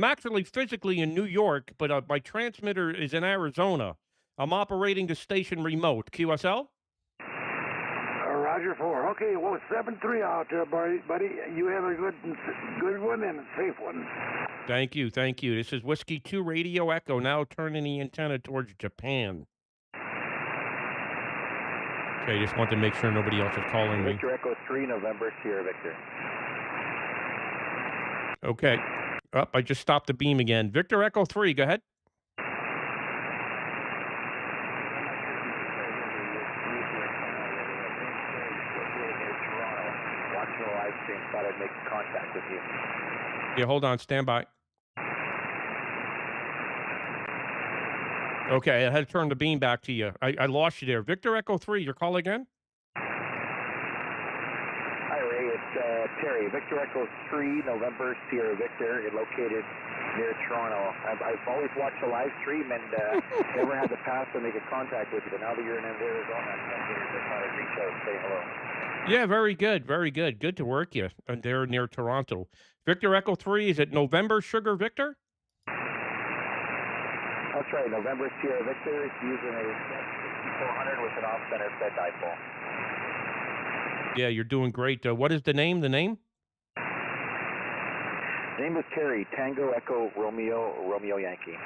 actually physically in New York, but my transmitter is in Arizona. I'm operating the station remote. QSL? Roger 4. Okay, well, 7-3 out there, buddy. You have a good one and a safe one. Thank you. This is Whiskey 2 Radio Echo, now turning the antenna towards Japan. Okay, just want to make sure nobody else is calling me. Victor Echo 3, November, Sierra Victor. Okay. I just stopped the beam again. Victor Echo 3, go ahead. Watching the live stream, thought I'd make contact with you. Yeah, hold on, stand by. Okay, I had to turn the beam back to you. I lost you there. Victor Echo 3, your call again? Hi, Ray. It's Terry. Victor Echo 3, November, Sierra Victor. It's located near Toronto. I've always watched the live stream and never had the pass to make a contact with you. But now that you're in Arizona, I just thought I'd reach out and say hello. Yeah, very good. Good to work you. And they're near Toronto. Victor Echo 3, is it November Sugar Victor? That's right, November Sierra Victor, using a 6400 with an off-center fed dipole. Yeah, you're doing great. What is the name? The name is Terry, Tango Echo Romeo Yankee.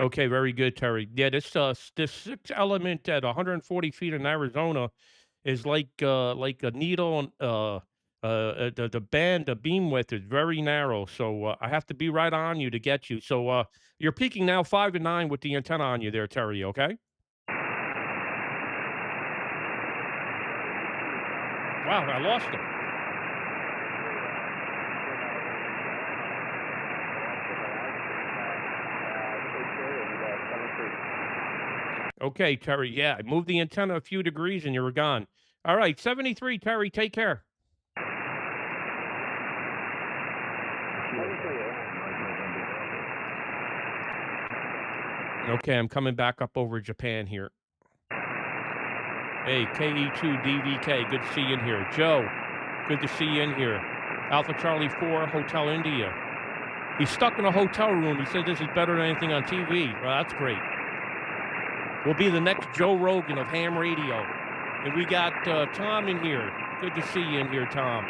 Okay, very good, Terry. Yeah, this 6 element at 140 feet in Arizona is like a needle. The beam width is very narrow, so I have to be right on you to get you. So you're peaking now 5 and 9 with the antenna on you there, Terry. Okay. Wow, I lost him. Okay, Terry. Yeah, I moved the antenna a few degrees and you were gone. All right, 73, Terry. Take care. Okay, I'm coming back up over Japan here. Hey, KE2DVK, good to see you in here. Joe, good to see you in here. Alpha Charlie 4, Hotel India. He's stuck in a hotel room. He said this is better than anything on TV. Well, that's great. We'll be the next Joe Rogan of ham radio. And we got Tom in here. Good to see you in here, Tom.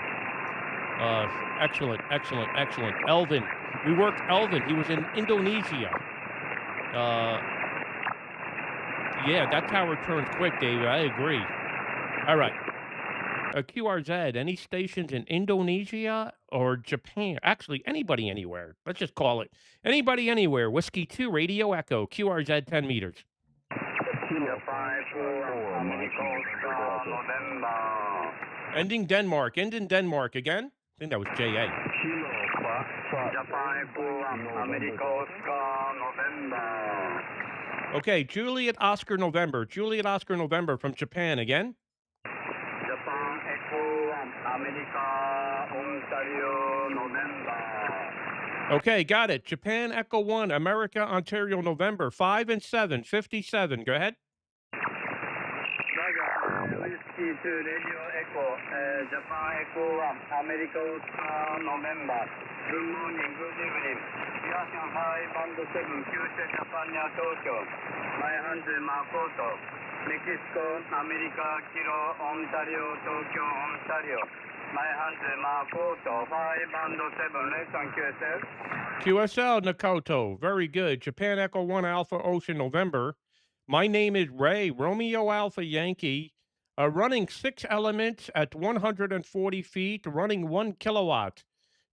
Excellent, excellent, excellent. Elvin. We worked Elvin. He was in Indonesia. Yeah, that tower turns quick, David. I agree. All right. QRZ, any stations in Indonesia or Japan? Actually, anybody anywhere. Let's just call it anybody anywhere. Whiskey 2, Radio Echo, QRZ 10 meters. Kilo 5 November. Ending Denmark. Ending Denmark again? I think that was JA. Kilo 5 America Oscar November. Okay, Juliet Oscar November. Juliet Oscar November from Japan again. Japan Echo America Ontario November. Okay, got it. Japan Echo 1, America, Ontario, November. 5 and 7, 57. Go ahead. Whiskey 2 Radio Echo, Japan Echo 1, America Oscar November. Good morning, good evening. Yasan 5 and 7, Kyushu Japan near Tokyo. My hand is Makoto. Mexico, America, Kilo, Ontario, Tokyo, Ontario. My hand is Makoto. 5 and 7, listen QSL. QSL, Nakoto. Very good. Japan Echo 1, Alpha Ocean, November. My name is Ray, Romeo Alpha Yankee. Running 6 elements at 140 feet, running 1 kilowatt.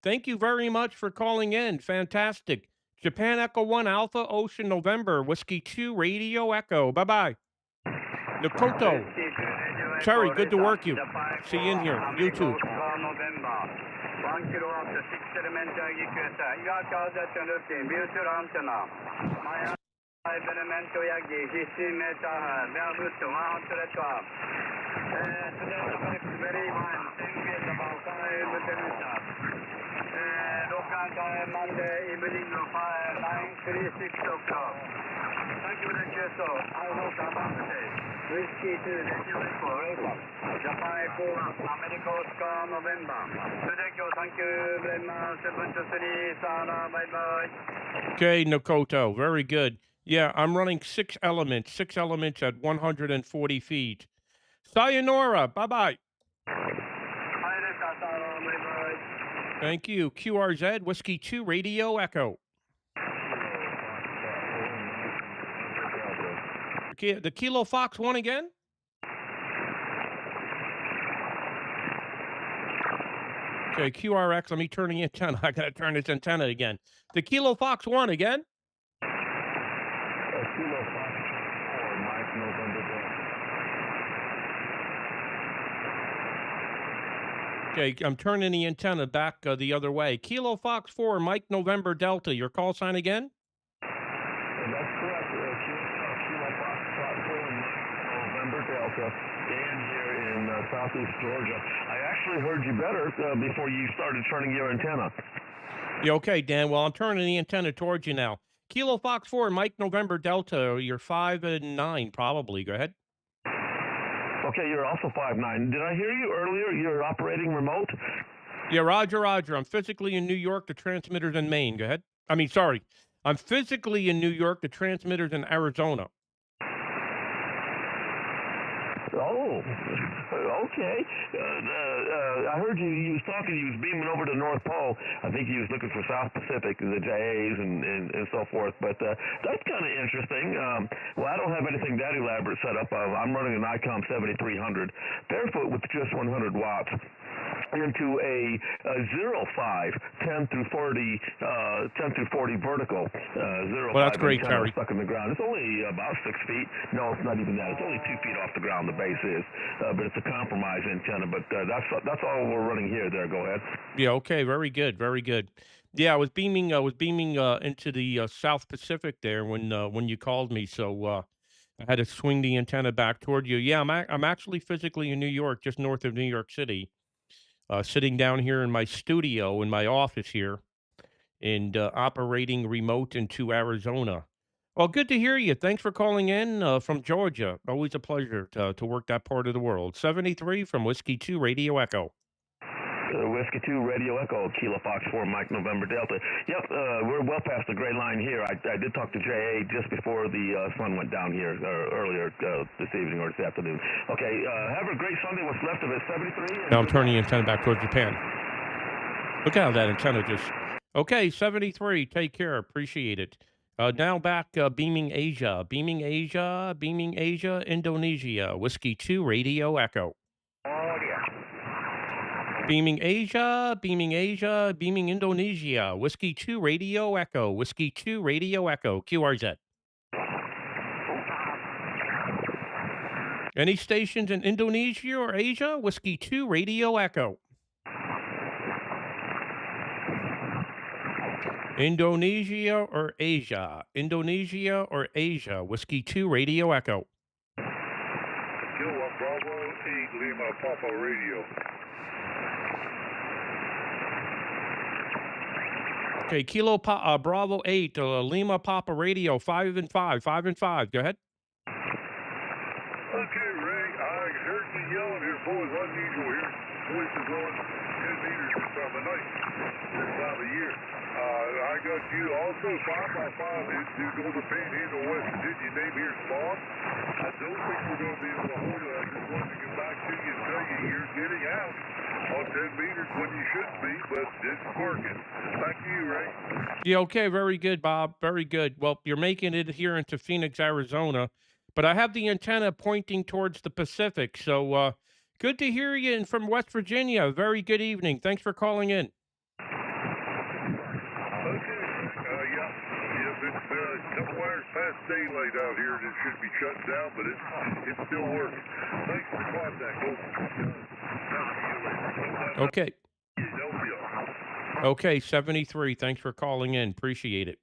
Thank you very much for calling in. Fantastic. Japan Echo 1 Alpha Ocean November, Whiskey 2 Radio Echo. Bye-bye. Nakoto. Terry, good to work you. See you in here. YouTube. 1 kilowatt, 6 element QSL. You are called at your looking, virtual antenna. My 5 element Yagi, 15 meter, barefoot, 100 watt. Today the weather is very fine, 10 feet, about 5 meters. Local time Monday evening, 9:36 o'clock. Thank you very much, sir. I hope about today. Whiskey 2, Radio Echo, welcome. Japan Echo 1, America Oscar November. Today, thank you very much. 723, Sarah, bye-bye. Okay, Nakoto. Very good. Yeah, I'm running 6 elements at 140 feet. Sayonara. Bye-bye. Thank you. QRZ, Whiskey 2, Radio Echo. The Kilo Fox 1 again? Okay, QRX, let me turn the antenna. I gotta turn this antenna again. The Kilo Fox 1 again? Kilo Fox 4, Mike November Delta. Okay, I'm turning the antenna back the other way. Kilo Fox 4, Mike November Delta. Your call sign again? That's correct. Kilo Fox 4, Mike November Delta. Dan here in southeast Georgia. I actually heard you better before you started turning your antenna. Yeah, okay, Dan. Well, I'm turning the antenna towards you now. Kilo Fox 4, Mike November Delta. You're 5 and 9, probably. Go ahead. Okay, you're also 5'9". Did I hear you earlier? You're operating remote? Yeah, Roger. I'm physically in New York. The transmitter's in Maine. Go ahead. I mean, sorry. I'm physically in New York. The transmitter's in Arizona. Oh, okay. I heard you was talking. You was beaming over to North Pole. I think you was looking for South Pacific, the JAs and so forth. But that's kind of interesting. Well, I don't have anything that elaborate set up. I'm running an ICOM 7300 barefoot with just 100 watts into a 05 10 through 40 vertical 05 Well, that's great, antenna Terry. stuck in the ground. It's only about 6 feet. No, it's not even that. It's only 2 feet off the ground. The base is, but it's a compromise antenna. But that's all we're running here. There, go ahead. Yeah, okay, very good, very good. Yeah, I was beaming into the South Pacific there when you called me, so I had to swing the antenna back toward you. Yeah, I'm actually physically in New York, just north of New York City, sitting down here in my studio in my office here, and operating remote into Arizona. Well, good to hear you. Thanks for calling in from Georgia. Always a pleasure to work that part of the world. 73 from Whiskey 2 Radio Echo. Whiskey 2, Radio Echo, Kilo Fox 4, Mike November Delta. Yep, we're well past the gray line here. I did talk to JA just before the sun went down here earlier this evening or this afternoon. Okay, have a great Sunday. What's left of it, 73? Now I'm turning the antenna back towards Japan. Look how that antenna just... Okay, 73. Take care. Appreciate it. Now back, beaming Asia, Indonesia. Whiskey 2, Radio Echo. Oh, yeah. Beaming Asia, beaming Indonesia. Whiskey 2, Radio Echo. Whiskey 2, Radio Echo. QRZ. Any stations in Indonesia or Asia? Whiskey 2, Radio Echo. Indonesia or Asia? Whiskey 2, Radio Echo. Kilo Bravo 8, Lima Papa Radio. Okay, Bravo 8, Lima Papa Radio, 5 and 5. Go ahead. Okay, Ray, I heard you yelling here, boys. Unusual here. Voices on 10 meters this time of night, this time of year. I got you also 5x5 to go to Panhandle, West Virginia. Name here's Bob. I don't think we're going to be able to hold it. I just wanted to get back to you and tell you you're getting out on 10 meters when you shouldn't be, but just parking. Thank you, Ray. Yeah, okay, very good, Bob. Very good. Well, you're making it here into Phoenix, Arizona, but I have the antenna pointing towards the Pacific, so good to hear you and from West Virginia. Very good evening. Thanks for calling in. It's a couple hours past daylight out here, and it should be shut down, but it still works. Thanks for the contact. Okay. Okay, 73. Thanks for calling in. Appreciate it.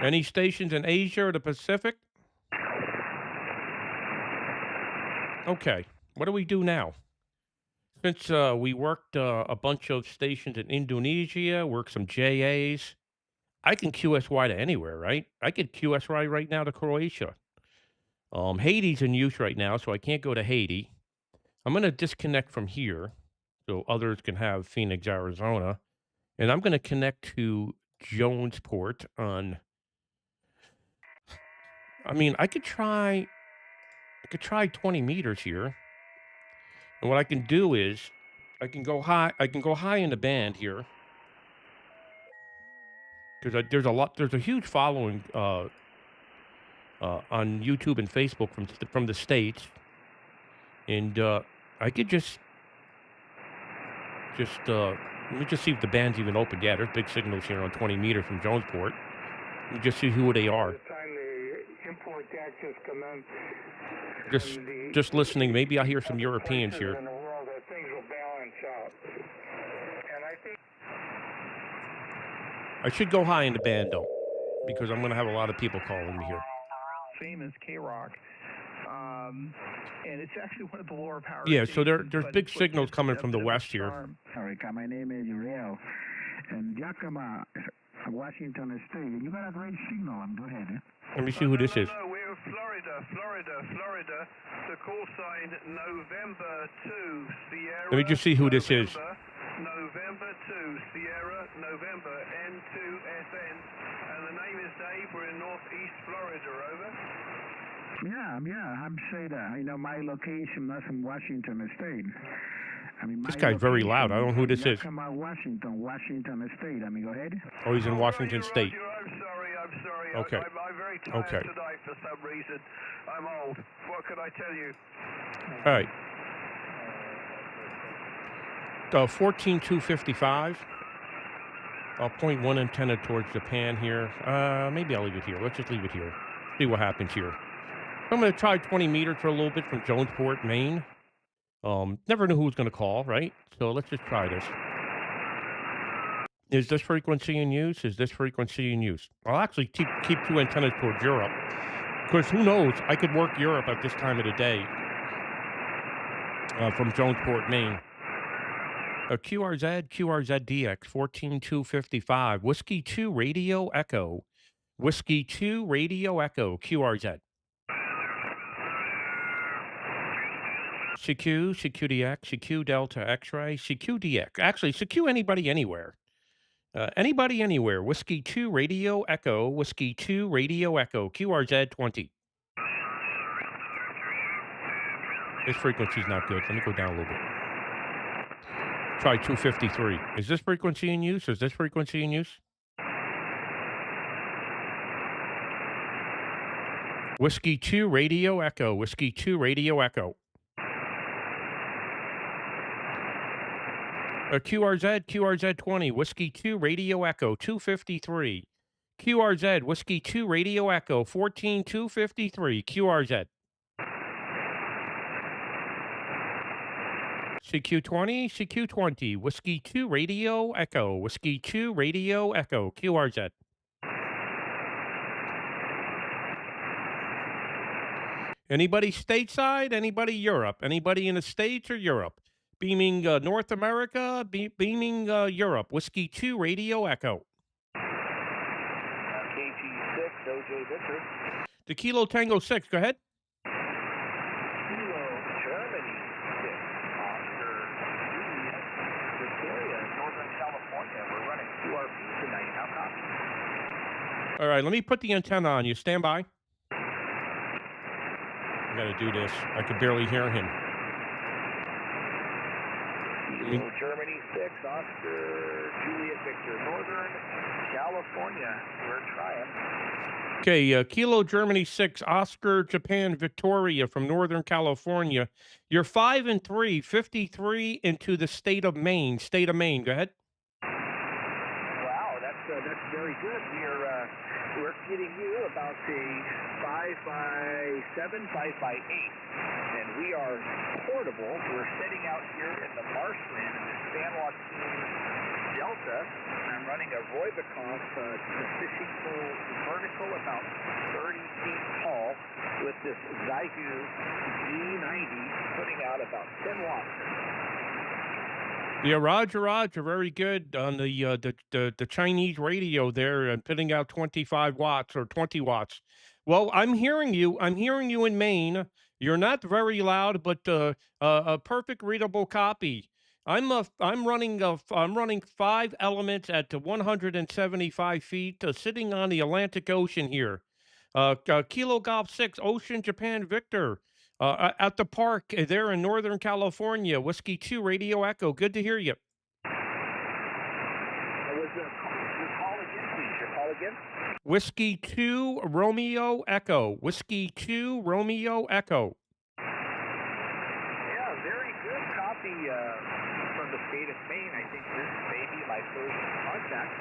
Any stations in Asia or the Pacific? Okay. What do we do now? Since we worked a bunch of stations in Indonesia, worked some JAs, I can QSY to anywhere, right? I could QSY right now to Croatia. Haiti's in use right now, so I can't go to Haiti. I'm going to disconnect from here so others can have Phoenix, Arizona. And I'm going to connect to Jonesport on... I mean, I could try 20 meters here. And what I can do is I can go high in the band here. Because there's a huge following on YouTube and Facebook from the States. And I could just let me just see if the band's even open. Yeah, there's big signals here on 20 meters from Jonesport. Let me just see who they are. Just listening. Maybe I'll hear some Europeans here. I should go high in the band, though, because I'm going to have a lot of people calling me here. Famous K-Rock. And it's actually one of the lower power. Yeah, so there's big signals coming from the west here. Sorry, my name is Uriel. And Yakima, Washington State. You got a great signal. Go ahead. Let me see who this is. No, we're Florida. The call sign November 2, Sierra. Let me just see who this is. November 2, Sierra, November, N2SN. And the name is Dave. We're in northeast Florida, over. Yeah, I'm saying that. My location, that's in Washington State. This guy's very loud. I don't know who this is. Washington State. Go ahead. Oh, he's in Washington State. I'm sorry. Okay. I'm very tired tonight for some reason. I'm old. What can I tell you? All right. 14255. I'll point one antenna towards Japan here. Maybe I'll leave it here. Let's just leave it here. See what happens here. I'm going to try 20 meters for a little bit from Jonesport, Maine. Never know who's going to call, right? So let's just try this. Is this frequency in use? I'll actually keep two antennas towards Europe. Because who knows? I could work Europe at this time of the day. From Jonesport, Maine. QRZDX 14255. Whiskey 2 Radio Echo. Whiskey 2 Radio Echo. QRZ. CQ, CQDX, CQ Delta X-ray, CQDX. Actually, CQ anybody anywhere. Anybody anywhere. Whiskey 2 Radio Echo, Whiskey 2 Radio Echo, QRZ 20. This frequency's not good. Let me go down a little bit. Try 253. Is this frequency in use? Is this frequency in use? Whiskey 2 Radio Echo, Whiskey 2 Radio Echo. QRZ, QRZ 20, Whiskey 2 Radio Echo, 253. QRZ, Whiskey 2 Radio Echo, 14253, QRZ. CQ20, CQ20, Whiskey 2 Radio Echo, Whiskey 2 Radio Echo, QRZ. Anybody stateside? Anybody Europe? Anybody in the States or Europe? Beaming North America, beaming Europe. Whiskey 2 Radio Echo. KG6, OJ Victor. The Kilo Tango 6, go ahead. Kilo Germany 6, Oscar Juliet, Victoria, Northern California. We're running QRP tonight. How copy? All right, let me put the antenna on you. Stand by. I gotta do this. I could barely hear him. Kilo Germany 6, Oscar Juliet Victor, Northern California. We're trying. Okay, Kilo Germany 6, Oscar Japan Victoria from Northern California. You're 5 and 3, 53 into the state of Maine. State of Maine. Go ahead. Wow, that's very good. We're getting you about a 5x7, 5x8, and we are portable. We're sitting out here in the marshland in the San Joaquin Delta. I'm running a Roybikoff fishing pole vertical, about 30 feet tall, with this Zygu G90 putting out about 10 watts. Yeah, Roger, Roger, very good on the Chinese radio there and putting out 25 watts or 20 watts. Well, I'm hearing you. I'm hearing you in Maine. You're not very loud, but a perfect readable copy. I'm running 5 elements at 175 feet, sitting on the Atlantic Ocean here. Kilo Golf 6, Ocean Japan Victor. At the park there in Northern California, Whiskey 2 Radio Echo. Good to hear you. Your call again, please. Your call again? Whiskey 2 Romeo Echo. Whiskey 2 Romeo Echo. Yeah, very good copy from the state of Maine. I think this may be my first contact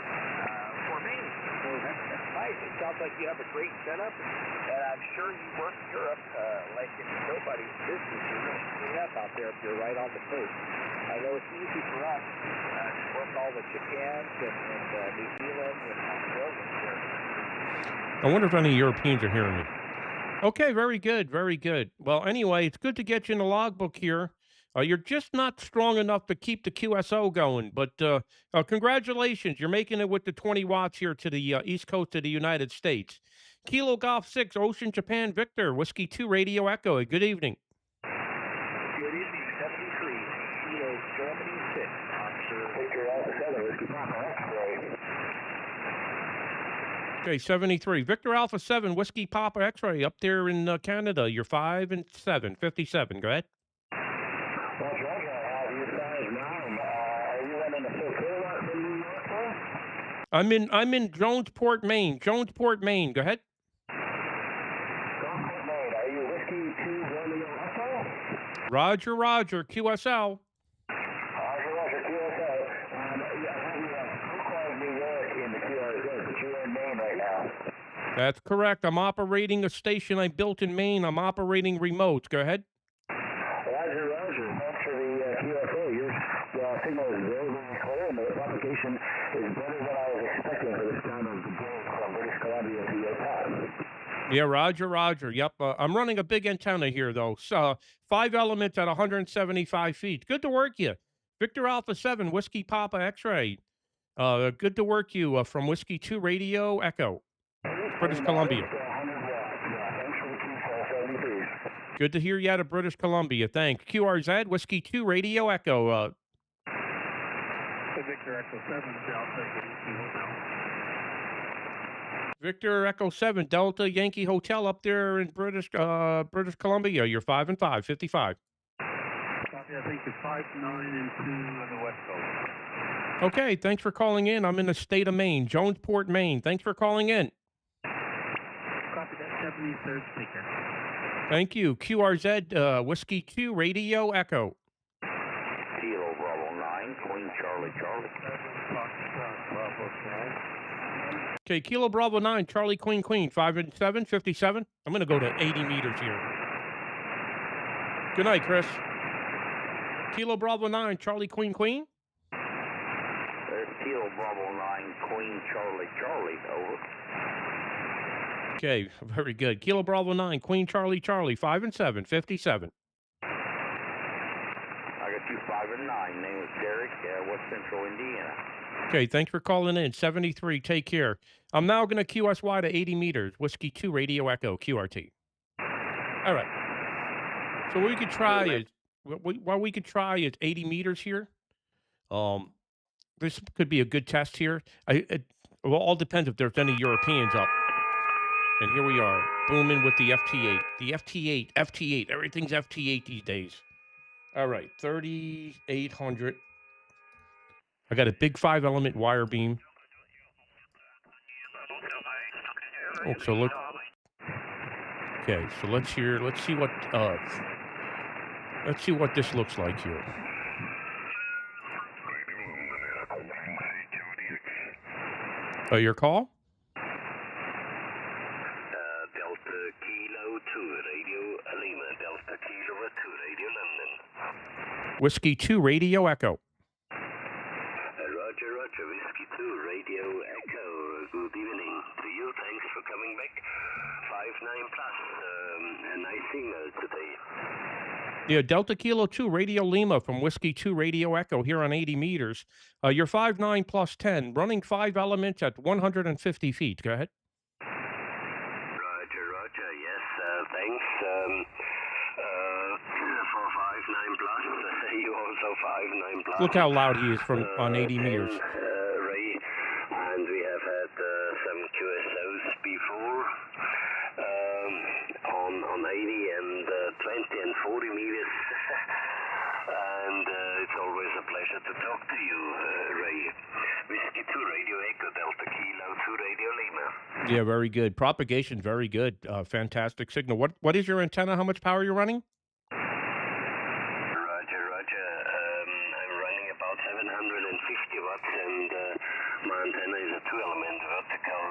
for Maine. So that's nice. It sounds like you have a great setup, and I'm sure you work Europe like it's nobody's business. You're really clean up out there if you're right on the coast. I know it's easy for us to work all the Japans and New Zealand and Australia here. I wonder if any Europeans are hearing me. Okay, very good, very good. Well, anyway, it's good to get you in the logbook here. You're just not strong enough to keep the QSO going, but congratulations. You're making it with the 20 watts here to the east coast of the United States. Kilo Golf 6, Ocean Japan Victor, Whiskey 2 Radio Echo. Good evening. Good evening, 73, Kilo Germany 6, Oscar Victor Alpha 7, Whiskey Papa X-ray. Okay, 73. Victor Alpha 7, Whiskey Papa X-ray up there in Canada. You're 5 and 7, 57. Go ahead. I'm in Jonesport, Maine. Jonesport, Maine. Go ahead. Jonesport, Maine. Are you Whiskey 2 Romeo Echo? Roger, Roger. QSL. Roger, QSL. I have you so-called New York in the QRZ, but you're in Maine right now. That's correct. I'm operating a station I built in Maine. I'm operating remote. Go ahead. Roger. Thanks for the QSO. Your signal is very, very clear, and the propagation is better than I was expecting for this time of the day from British Columbia to your time. Yeah, Roger. Yep. I'm running a big antenna here, though. So 5 elements at 175 feet. Good to work you. Victor Alpha 7, Whiskey Papa X-ray. Good to work you from Whiskey 2 Radio Echo, British Columbia. Thanks for the QSO 73. Good to hear you out of British Columbia. Thanks. QRZ, Whiskey 2, Radio Echo. Victor Echo 7, Delta Yankee Hotel. Victor Echo 7, Delta Yankee Hotel up there in British Columbia. You're 5 and 5, 55. Copy, I think it's 5, 9, and 2 on the West Coast. Okay, thanks for calling in. I'm in the state of Maine, Jonesport, Maine. Thanks for calling in. Copy that, 73rd speaker. Thank you. QRZ, Whiskey 2, Radio Echo. Kilo Bravo 9, Queen Charlie Charlie. Okay, Kilo Bravo 9, Charlie Queen Queen, 5 and 7, 57. I'm going to go to 80 meters here. Good night, Chris. Kilo Bravo 9, Charlie Queen Queen. There's Kilo Bravo 9, Queen Charlie Charlie, over. Okay, very good. Kilo Bravo 9, Queen Charlie Charlie, 5 and 7, 57. I got you 5 and 9. Name is Derek, West Central Indiana. Okay, thanks for calling in. 73, take care. I'm now going to QSY to 80 meters. Whiskey 2, Radio Echo, QRT. All right. So what we could try is, what we could try is 80 meters here. This could be a good test here. It all depends if there's any Europeans up. And here we are, booming with the FT8. The FT8, everything's FT8 these days. All right, 3,800. I got a big 5-element wire beam. Oh, so look. Okay, so let's see what this looks like here. Your call? Delta Kilo 2, Radio Lima. Delta Kilo 2, Radio London. Whiskey 2, Radio Echo. Roger, Whiskey 2, Radio Echo. Good evening to you. Thanks for coming back. 5-9 plus. A nice signal today. Yeah, Delta Kilo 2, Radio Lima from Whiskey 2, Radio Echo here on 80 meters. You're 5-9 plus 10, running 5 elements at 150 feet. Go ahead. Roger. Yes, thanks. For 5-9 plus, you also 5-9 plus. Look how loud he is from on 80 meters. Ray, and we have had some QSOs before on 80 and 20 and 40 meters. And it's always a pleasure to talk to you, Ray. Whiskey 2, Radio Echo, Delta Kilo 2, Radio Lima. Yeah, very good. Propagation, very good. Fantastic signal. What is your antenna? How much power are you running? Roger. I'm running about 750 watts, and my antenna is a 2-element vertical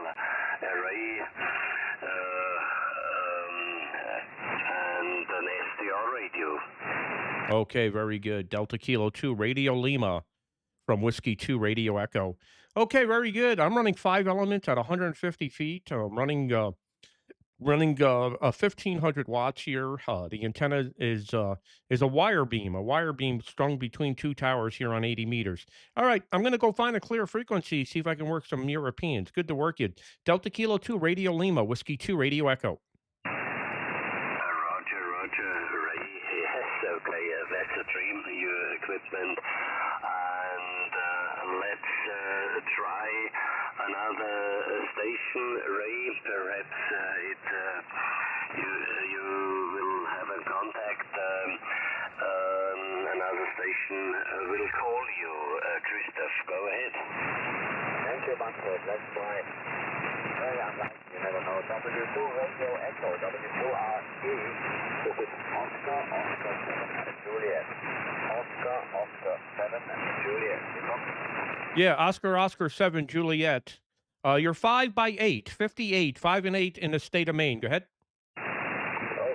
array and an SDR radio. Okay, very good. Delta Kilo 2, Radio Lima from Whiskey 2, Radio Echo. Okay, very good. I'm running 5 elements at 150 feet. I'm running 1,500 watts here. The antenna is a wire beam strung between 2 towers here on 80 meters. All right, I'm going to go find a clear frequency, see if I can work some Europeans. Good to work you. Delta Kilo 2, Radio Lima, Whiskey 2, Radio Echo. Roger, Ray. Yes, okay, that's a dream, your equipment. And let's try another station, Ray. Perhaps you will have a contact. Another station will call you. Christoph, go ahead. Thank you, Bunker. Let's try. Very unlikely, you never know. W2 Radio Echo, W2RE. This is Oscar 7 Juliet. Oscar 7 Juliet. Yeah, Oscar 7 Juliet. You're 5 by 8, 58, 5 and 8 in the state of Maine. Go ahead. Oh,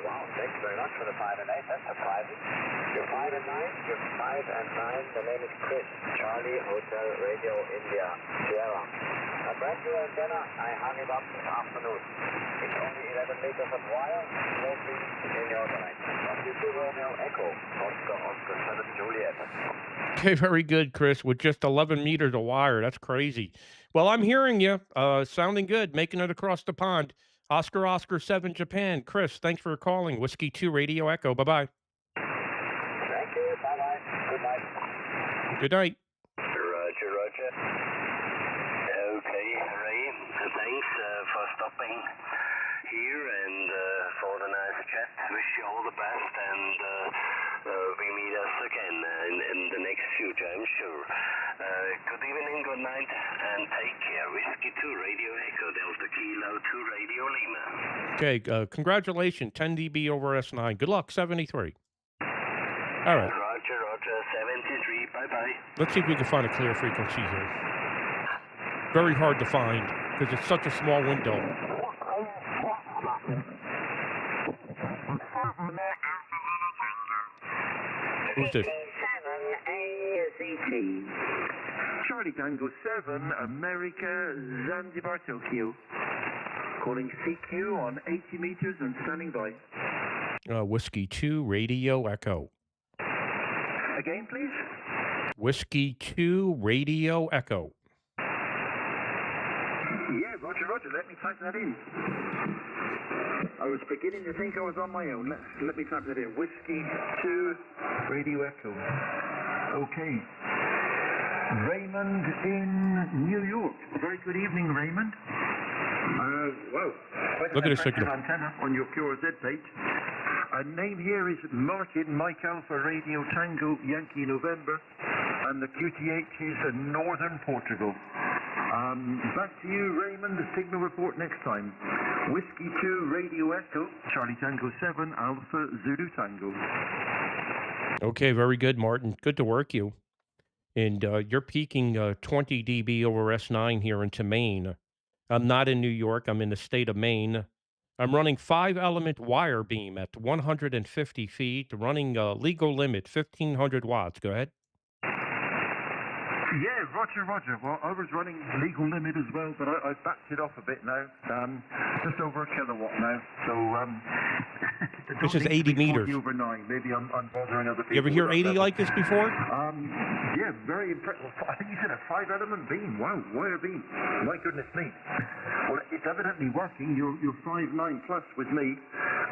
wow. Thanks very much for the 5 and 8. That's surprising. You're 5 and 9. You're 5 and 9. The name is Chris. Charlie Hotel Radio India Sierra. A brand new antenna. I hung it up this afternoon. It's only 11 meters of wire. No beam in your direction. W2 Romeo Echo. Oscar 7 Juliet. Okay, very good, Chris, with just 11 meters of wire. That's crazy. Well, I'm hearing you. Sounding good, making it across the pond. Oscar 7 Japan. Chris, thanks for calling. Whiskey 2 Radio Echo. Bye-bye. Thank you. Bye-bye. Good night. Good night. Roger, Roger. Okay, Ray, thanks for stopping here and for the nice chat. Wish you all the best, and we meet us again in the next future, I'm sure. Good evening, good night, and take care. Whiskey 2 Radio Echo, Delta Kilo 2 Radio Lima. Okay, congratulations, 10 dB over S9. Good luck, 73. All right. Roger, 73, bye-bye. Let's see if we can find a clear frequency here. Very hard to find because it's such a small window. Who's this? Charlie Tango 7, America, Zanzibar, Tokyo. Calling CQ on 80 meters and standing by. Whiskey 2 Radio Echo. Again, please? Whiskey 2 Radio Echo. Yeah, Roger, let me type that in. I was beginning to think I was on my own. Let me type that in. Whiskey 2 Radio Echo. Okay. Raymond in New York. Very good evening, Raymond. Wow. Look at the signal. Antenna on your QRZ page. Name here is Martin, Mike Alpha Radio Tango Yankee November, and the QTH is Northern Portugal. Back to you, Raymond, the signal report next time. Whiskey 2 Radio Echo, Charlie Tango 7, Alpha Zulu Tango. Okay, very good, Martin. Good to work you. And you're peaking 20 dB over S9 here into Maine. I'm not in New York. I'm in the state of Maine. I'm running 5-element wire beam at 150 feet, running legal limit, 1,500 watts. Go ahead. Yeah, Roger. Well, I was running legal limit as well, but I backed it off a bit now. Just over a kilowatt now. So, this is 80 meters. Over 9. Maybe I'm bothering other people. You ever hear 80 like this before? Yeah, very impressive. I think you said a 5-element beam. Wow, wire beam. My goodness me. Well, it's evidently working. You're 5.9 plus with me.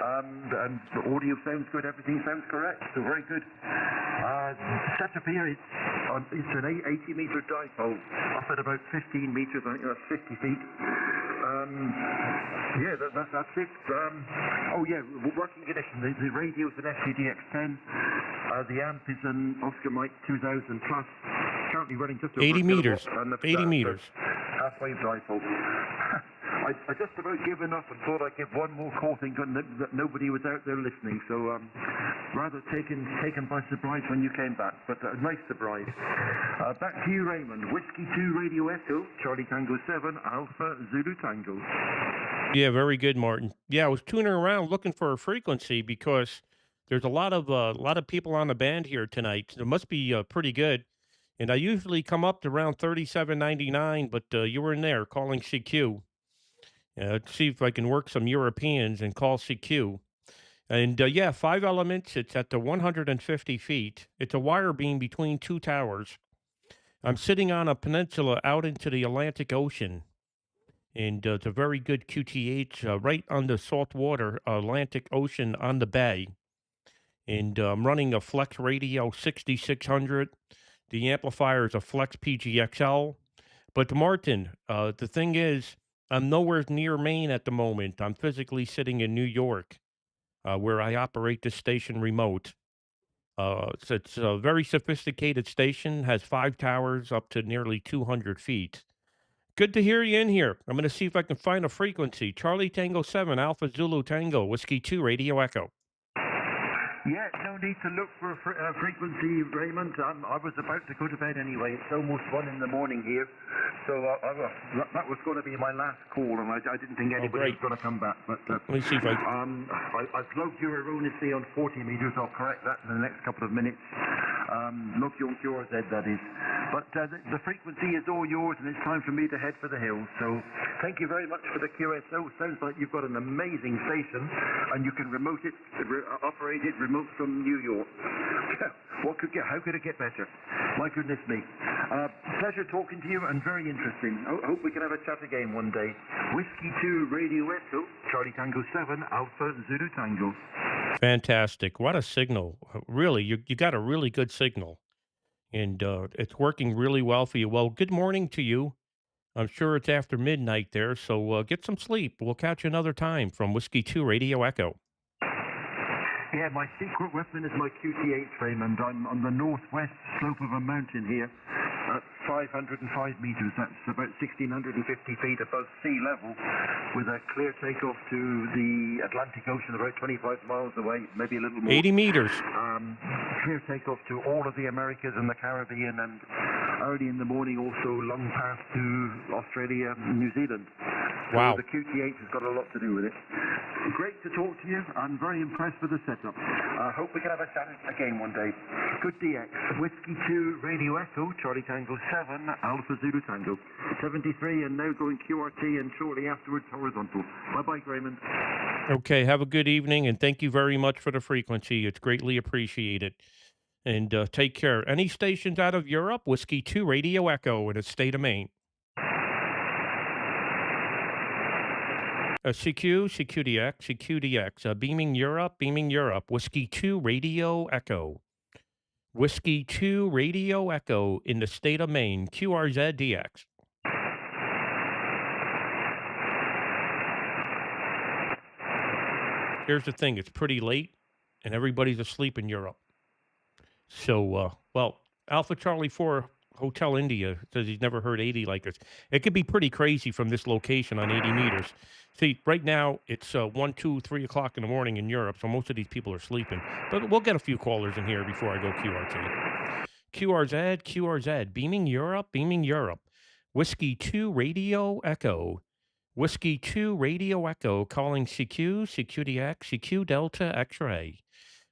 And the audio sounds good. Everything sounds correct. So very good. Setup here, it's an 80-meter dipole up at about 15 meters. I think that's 50 feet. Yeah, that's it. Oh yeah, working condition. The radio's an SCDX10. The amp is an Oscar Mike 2000 plus. Currently running just over 80 meters. 80 meters. Half-wave dipole. I just about given up and thought I'd give one more call thinking that nobody was out there listening. So rather taken by surprise when you came back, but a nice surprise. Back to you, Raymond. Whiskey 2 Radio Echo, Charlie Tango 7, Alpha Zulu Tango. Yeah, very good, Martin. Yeah, I was tuning around looking for a frequency because there's a lot of people on the band here tonight. It must be pretty good. And I usually come up to around 37.99, but you were in there calling CQ. Let's see if I can work some Europeans and call CQ. And yeah, 5 elements. It's at the 150 feet. It's a wire beam between two towers. I'm sitting on a peninsula out into the Atlantic Ocean. And it's a very good QTH right on the saltwater Atlantic Ocean on the bay. And I'm running a Flex Radio 6600. The amplifier is a Flex PGXL. But Martin, the thing is, I'm nowhere near Maine at the moment. I'm physically sitting in New York, where I operate this station remote. It's a very sophisticated station, has 5 towers up to nearly 200 feet. Good to hear you in here. I'm going to see if I can find a frequency. Charlie Tango 7, Alpha Zulu Tango, Whiskey 2, Radio Echo. Yeah, no need to look for a frequency, Raymond. I was about to go to bed anyway. It's almost 1 in the morning here. So that was going to be my last call, and I didn't think anybody was going to come back. But let me see if I've logged you erroneously on 40 meters. I'll correct that in the next couple of minutes. Log you on QRZ, that is. But the frequency is all yours, and it's time for me to head for the hills. So thank you very much for the QSO. Sounds like you've got an amazing station, and you can remote it, operate it remote from New York. How could it get better? My goodness me. Pleasure talking to you and very interesting. Hope we can have a chat again one day. Whiskey 2 Radio Echo, Charlie Tango 7, Alpha Zulu Tango. Fantastic. What a signal. Really, you got a really good signal. And it's working really well for you. Well, good morning to you. I'm sure it's after midnight there, so get some sleep. We'll catch you another time from Whiskey 2 Radio Echo. Yeah, my secret weapon is my QT8 frame, and I'm on the northwest slope of a mountain here at 505 meters. That's about 1,650 feet above sea level, with a clear takeoff to the Atlantic Ocean about 25 miles away, maybe a little more. 80 meters. Clear takeoff to all of the Americas and the Caribbean, and early in the morning also long path to Australia and New Zealand. Wow. So the QT8 has got a lot to do with it. Great to talk to you. I'm very impressed with the setup. I hope we can have a chat again one day. Good DX. Whiskey 2 Radio Echo, Charlie Tango 7, Alpha Zulu Tango. 73 and now going QRT and shortly afterwards horizontal. Bye-bye, Raymond. Okay, have a good evening, and thank you very much for the frequency. It's greatly appreciated. And take care. Any stations out of Europe, Whiskey 2 Radio Echo in the state of Maine. CQ, CQDX, CQDX, beaming Europe, Whiskey 2 Radio Echo. Whiskey 2 Radio Echo in the state of Maine, QRZDX. Here's the thing, it's pretty late, and everybody's asleep in Europe. So, well, Alpha Charlie 4 Hotel India says he's never heard 80 like this. It could be pretty crazy from this location on 80 meters. See, right now it's 1, 2, 3 o'clock in the morning in Europe, so most of these people are sleeping. But we'll get a few callers in here before I go QRT. QRZ, beaming Europe. Whiskey 2 Radio Echo. Whiskey 2 Radio Echo calling CQ, CQDX, CQ Delta X-ray.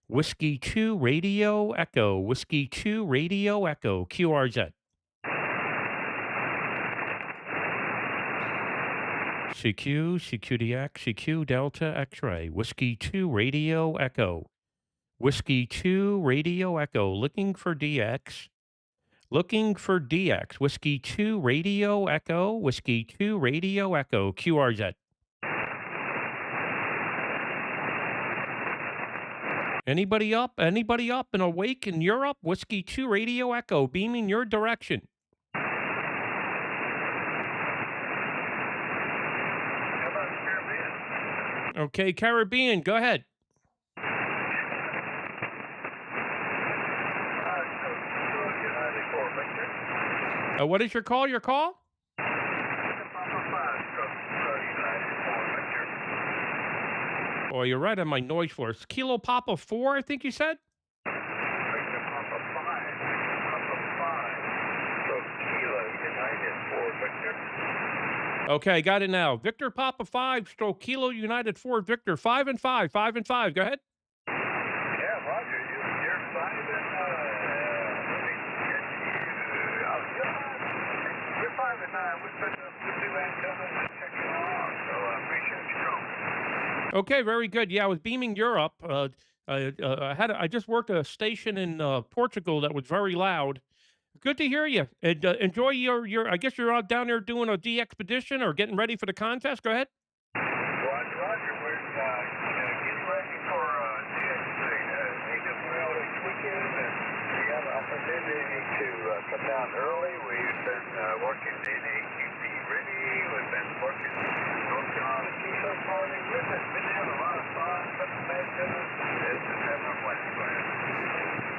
Whiskey 2 Radio Echo, Whiskey 2 Radio Echo, QRZ. CQ, CQDX, CQ Delta X-ray, Whiskey 2 Radio Echo. Whiskey 2 Radio Echo, looking for DX. Whiskey 2 Radio Echo, Whiskey 2 Radio Echo, QRZ. Anybody up and awake in Europe? Whiskey 2 Radio Echo, beaming your direction. Okay, Caribbean, go ahead. What is your call? Oh, you're right on my noise floor. It's Kilo Papa 4, I think you said? Okay, got it now. Victor Papa 5, stroke Kilo United 4, Victor 5 and 5. Go ahead. Yeah, Roger, you're 5 and, you're 5 and 9. We put the two antennas and check it out, so I appreciate your call. Okay, very good. Yeah, I was beaming Europe. I just worked a station in Portugal that was very loud. Good to hear you. And enjoy your. I guess you're out down there doing a de-expedition or getting ready for the contest. Go ahead. Roger. We're getting ready for AWL this weekend, and we have an opportunity to come down early. We've been working in AQP Ready. We've been working North Carolina Keystone Party. We've been having a lot of fun, putting the antennas. It's just having a blast.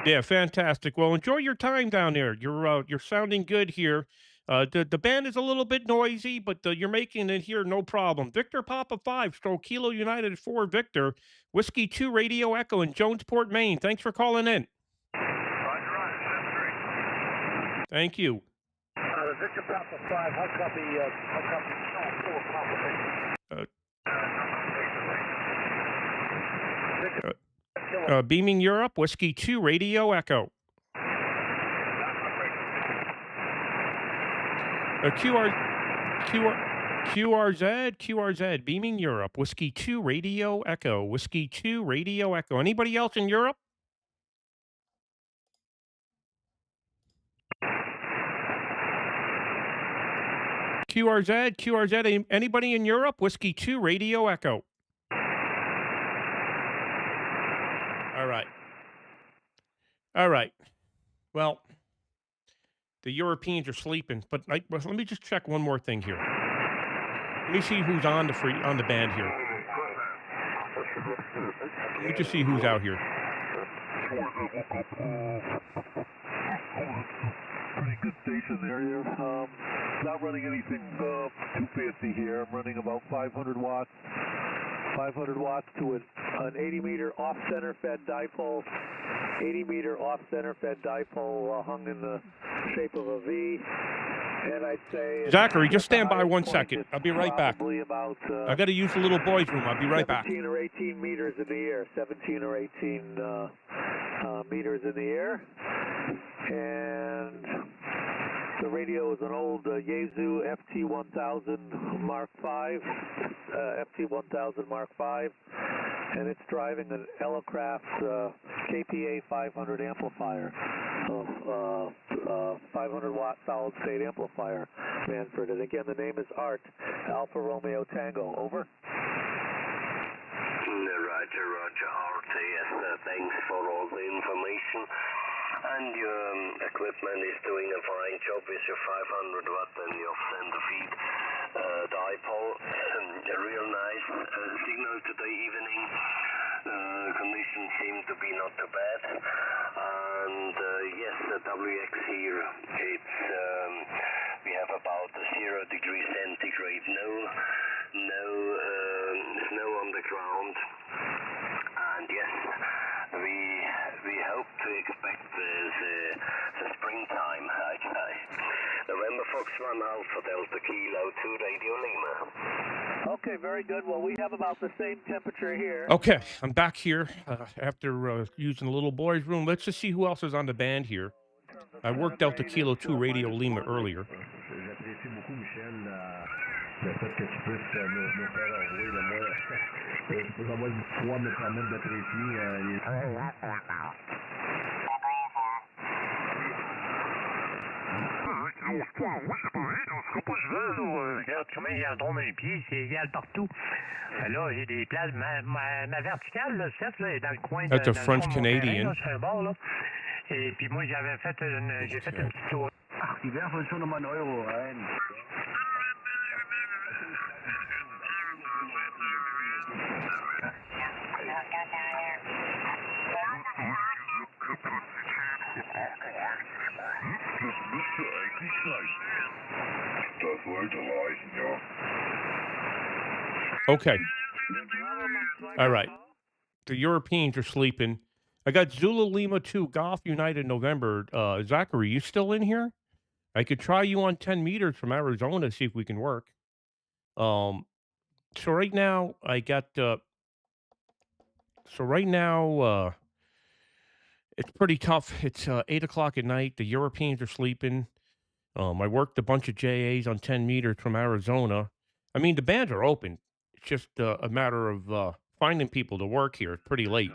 Yeah, fantastic. Well, enjoy your time down there. You're sounding good here. The band is a little bit noisy, but you're making it here no problem. Victor Papa 5, stroke Kilo United 4, Victor, Whiskey 2 Radio Echo in Jonesport, Maine. Thanks for calling in. Roger. Thank you. Victor Papa 5, how copy Papa Beaming Europe, Whiskey 2 Radio Echo. QRZ, beaming Europe, Whiskey 2 Radio Echo, Whiskey 2 Radio Echo. Anybody else in Europe? QRZ, anybody in Europe? Whiskey 2, Radio Echo. All right. Well, the Europeans are sleeping, but let me just check one more thing here. Let me see who's on the band here. Let me just see who's out here. Pretty good station there. Not running anything too fancy here. I'm running about 500 watts. 500 watts to an 80-meter off-center fed dipole. 80-meter off-center fed dipole hung in the shape of a V. And I'd say... Zachary, just stand by 1 second. I'll be right back. About, I got to use the little boys' room. I'll be right back. 17 or 18 meters in the air. 17 or 18 meters in the air. And the radio is an old Yaesu FT1000 Mark V. FT1000 Mark V. And it's driving an Elecraft KPA 500 amplifier. 500 watt solid state amplifier, Manfred. And again, the name is Art, Alpha Romeo Tango. Over. Roger, Art. Yes, thanks for all the information. And your equipment is doing a fine job with your 500 watt and your center feed dipole. A real nice signal today evening. Conditions seem to be not too bad. And yes, the WX here, it's we have about 0 degrees centigrade. No snow on the ground. And yes, we hope to expect the springtime. November Fox 1 Alpha Delta Kilo 2 Radio Lima. Okay, very good. Well, we have about the same temperature here. Okay, I'm back here after using the little boys' room. Let's just see who else is on the band here. I worked Delta Kilo 2 Radio Lima earlier. Le fait que tu puisses nous faire envoyer le moi, je peux avoir le pouvoir me permettre d'apprécier Regarde comment j'ai un mes pieds, c'est égal partout. Là, j'ai des places. Ma verticale, là, cette, là, est dans le coin That's de, a French Canadian. sur un bord, là. Et puis moi, j'ai fait une petite tour. Die werfen schon nochmal einen Euro rein. Okay. All right. The Europeans are sleeping. I got Zulu Lima 2, Golf United November. Zachary, you still in here? I could try you on 10 meters from Arizona, see if we can work. So right now, I got... it's pretty tough. It's 8 o'clock at night. The Europeans are sleeping. I worked a bunch of JAs on 10 meters from Arizona. I mean, the bands are open. It's just a matter of finding people to work here. It's pretty late.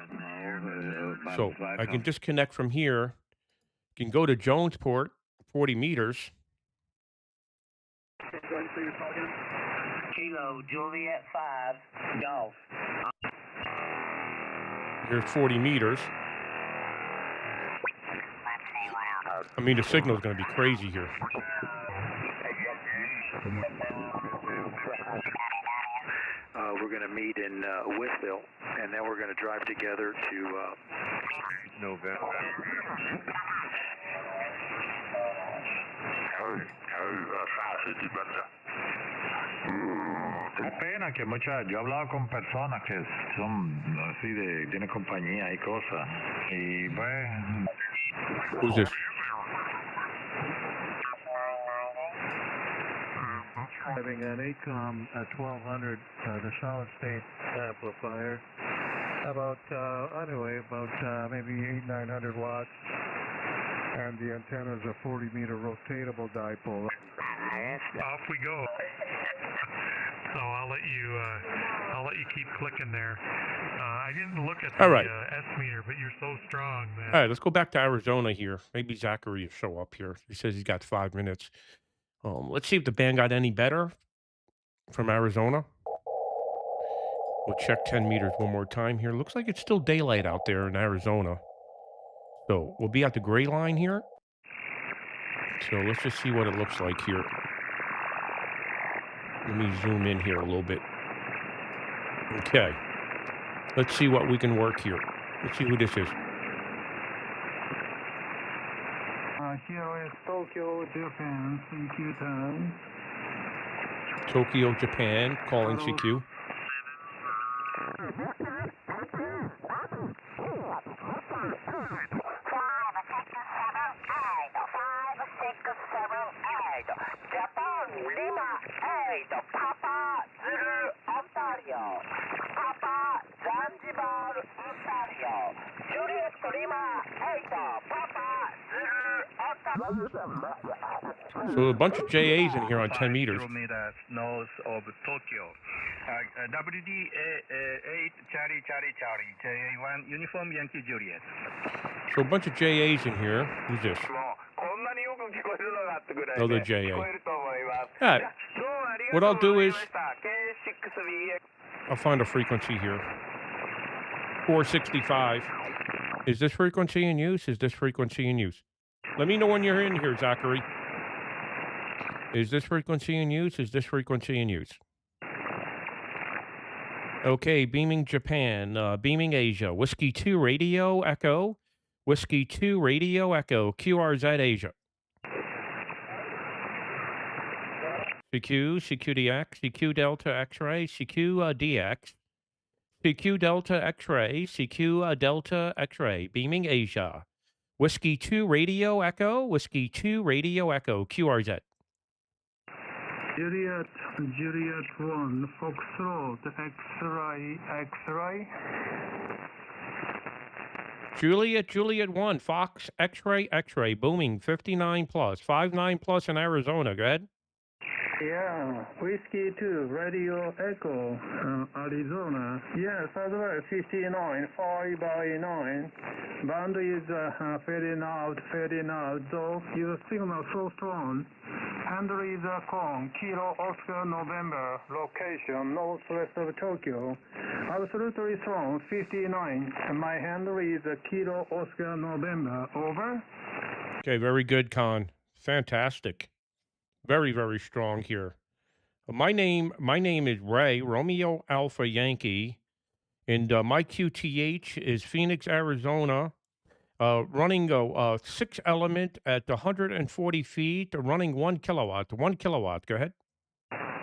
So I can disconnect from here. Can go to Jonesport, 40 meters. Kilo, Juliet 5, Golf. Here's 40 meters. I mean, the signal is going to be crazy here. We're going to meet in Whiteville, and then we're going to drive together to November. Qué pena que muchas, yo he hablado con personas que son así tienen compañía y cosas, y pues... Who's this? Having an ACOM 1200, the solid state amplifier, about maybe 900 watts, and the antenna is a 40-meter rotatable dipole. Off we go. So I'll let you keep clicking there. I didn't look at the S meter, but you're so strong. All right, let's go back to Arizona here. Maybe Zachary will show up here. He says he's got 5 minutes. Let's see if the band got any better from Arizona. We'll check 10 meters one more time here. Looks like it's still daylight out there in Arizona. So we'll be at the gray line here. So let's just see what it looks like here. Let me zoom in here a little bit. Okay. Let's see what we can work here. Let's see who this is. Here is Tokyo, Japan, CQ time. Tokyo, Japan, calling CQ. So a bunch of JAs in here on 10 meters. Kilometers north of Tokyo. WD8 Charlie Charlie Charlie JA1 Uniform Yankee Juliet. So a bunch of JAs in here. Who's this? Another JA. All right. What I'll do is I'll find a frequency here. 465. Is this frequency in use? Is this frequency in use? Let me know when you're in here, Zachary. Is this frequency in use? Is this frequency in use? Okay, beaming Japan, beaming Asia. Whiskey 2 Radio Echo. Whiskey 2 Radio Echo. QRZ Asia. CQ, CQDX, CQ Delta X-ray, CQ DX. CQ Delta X-ray, CQ Delta X-ray. Beaming Asia. Whiskey 2 Radio Echo. Whiskey 2 Radio Echo. QRZ. Juliet 1, Foxtrot, X-ray. Juliet 1, Fox, X-ray, booming, 59 plus, 59 plus in Arizona. Go ahead. Yeah, Whiskey 2, Radio Echo, Arizona. Yes, as well, 59, 5 by 9. Band is fading out, though your signal so strong. Handle is Kong, Kilo Oscar November, location northwest of Tokyo. Absolutely strong, 59. My handle is Kilo Oscar November, over. Okay, very good, Con. Fantastic. Very, very strong here. My name is Ray, Romeo Alpha Yankee, and my QTH is Phoenix, Arizona, running a 6 element at 140 feet, running 1 kilowatt. 1 kilowatt, go ahead.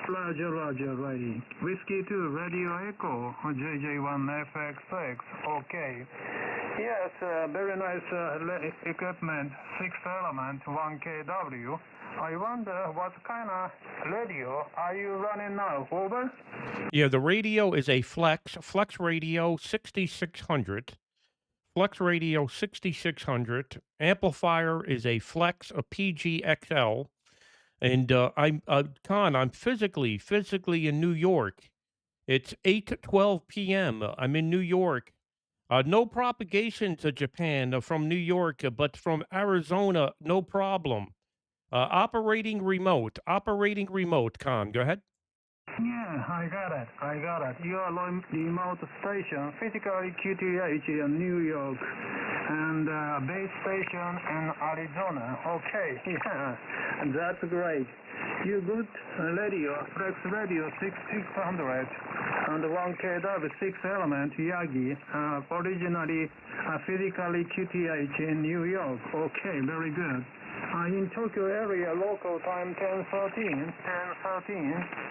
Roger, Ray. Whiskey 2, Radio Echo, JJ1FX6, okay. Yes, very nice equipment, 6 element, 1 kW. I wonder what kind of radio are you running now, over? Yeah, the radio is a Flex Radio 6600. Flex Radio 6600. Amplifier is a Flex, a PGXL. And I'm physically in New York. It's 8:12 p.m. I'm in New York. No propagation to Japan from New York, but from Arizona, no problem. Operating remote, Con. Go ahead. Yeah, I got it. Your remote station, physically QTH in New York, and base station in Arizona. Okay, yeah, that's great. You good radio, Flex Radio 6600, and 1 kW 6 element Yagi, originally physically QTH in New York. Okay, very good. In Tokyo area, local time 10:13.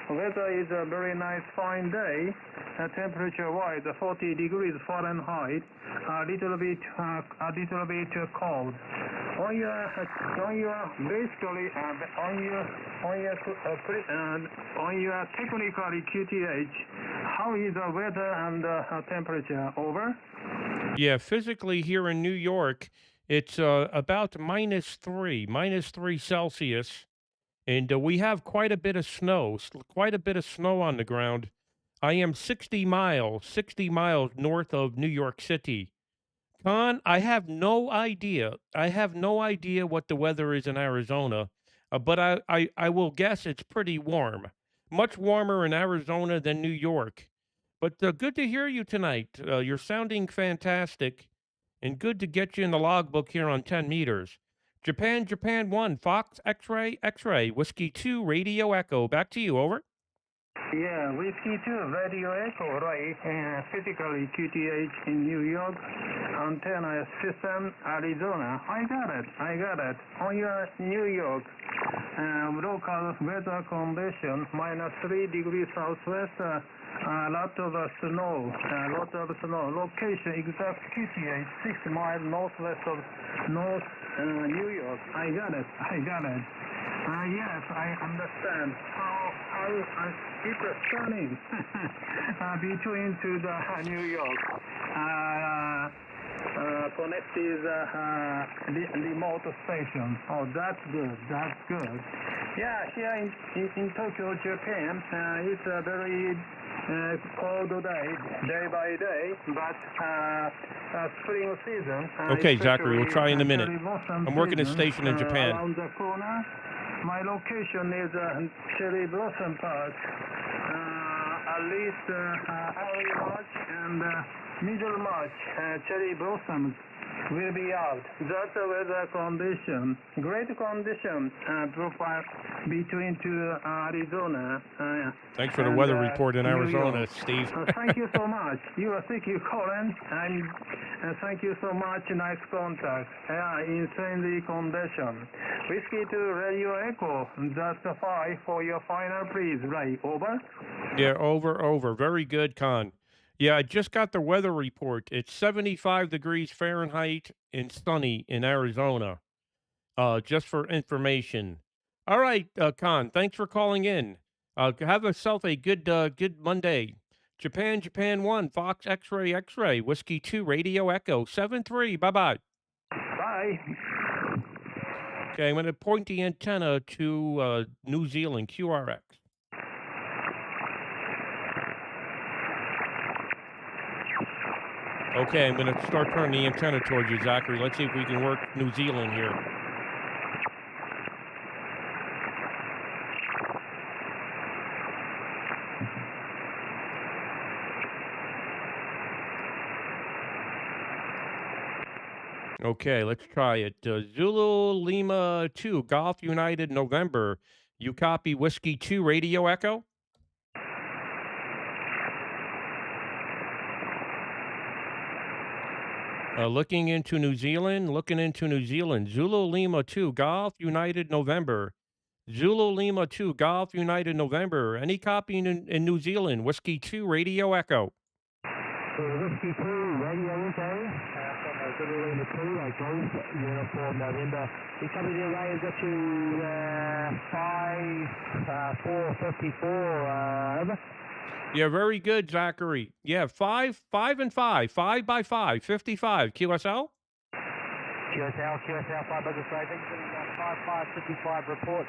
Weather is a very nice fine day. Temperature-wise, 40 degrees Fahrenheit. A little bit cold. On your technically QTH, how is the weather and temperature? Over. Yeah, physically here in New York, it's about -3 Celsius, and we have quite a bit of snow on the ground. I am 60 miles north of New York City. Con, I have no idea what the weather is in Arizona. but I will guess it's pretty warm. Much warmer in Arizona than New York. But good to hear you tonight. You're sounding fantastic, and good to get you in the logbook here on 10 meters. Japan, Japan 1, Fox, X-ray, X-ray, Whiskey 2, Radio Echo. Back to you, over. Yeah, Whiskey 2, Radio Echo, right? Physically QTH in New York, antenna system, Arizona. I got it. On your New York, local weather condition, -3 degrees southwest, lot of snow, Location, exact QTH, 6 miles northwest of North New York. I got it. Yes, I understand. How it's stunning between to the New York. Connected remote station. Oh, that's good. Yeah, here in Tokyo, Japan, it's a very cold day by day, but spring season. Okay, Zachary, we'll try in a minute. cherry blossom I'm working a season, station in Japan. Around the corner. My location is Cherry Blossom Park. At least early March and middle March, cherry blossoms will be out. That's the weather condition. Great condition profile between to Arizona. Thanks for the and, weather report in New Arizona, York. Steve. Thank you so much. Thank you, Colin, and thank you so much. Nice contact. In friendly condition. Whiskey to Radio Echo. That's the 5 for your final, please. Right, over. Yeah, over. Very good, Con. Yeah, I just got the weather report. It's 75 degrees Fahrenheit and sunny in Arizona. Just for information. All right, Con, thanks for calling in. Have yourself a good Monday. Japan, Japan 1, Fox, X-ray, Whiskey 2, Radio Echo, 7-3, bye-bye. Bye. Okay, I'm going to point the antenna to New Zealand, QRX. Okay, I'm going to start turning the antenna towards you, Zachary. Let's see if we can work New Zealand here. Okay, let's try it. Zulu Lima 2, Golf United November. You copy Whiskey 2, Radio Echo? Looking into New Zealand. Zulu Lima 2, Golf United November. Zulu Lima 2, Golf United November. Any copy in New Zealand? Whiskey 2, Radio Echo. Whiskey 2, Radio Echo. From Zulu Lima 2, Golf Uniform November. You copy the array, has got you 454, over. Yeah, very good, Zachary. Yeah, 5 and 5, 5 by 5, 55. QSL? QSL, 5 business rating, 5555 report.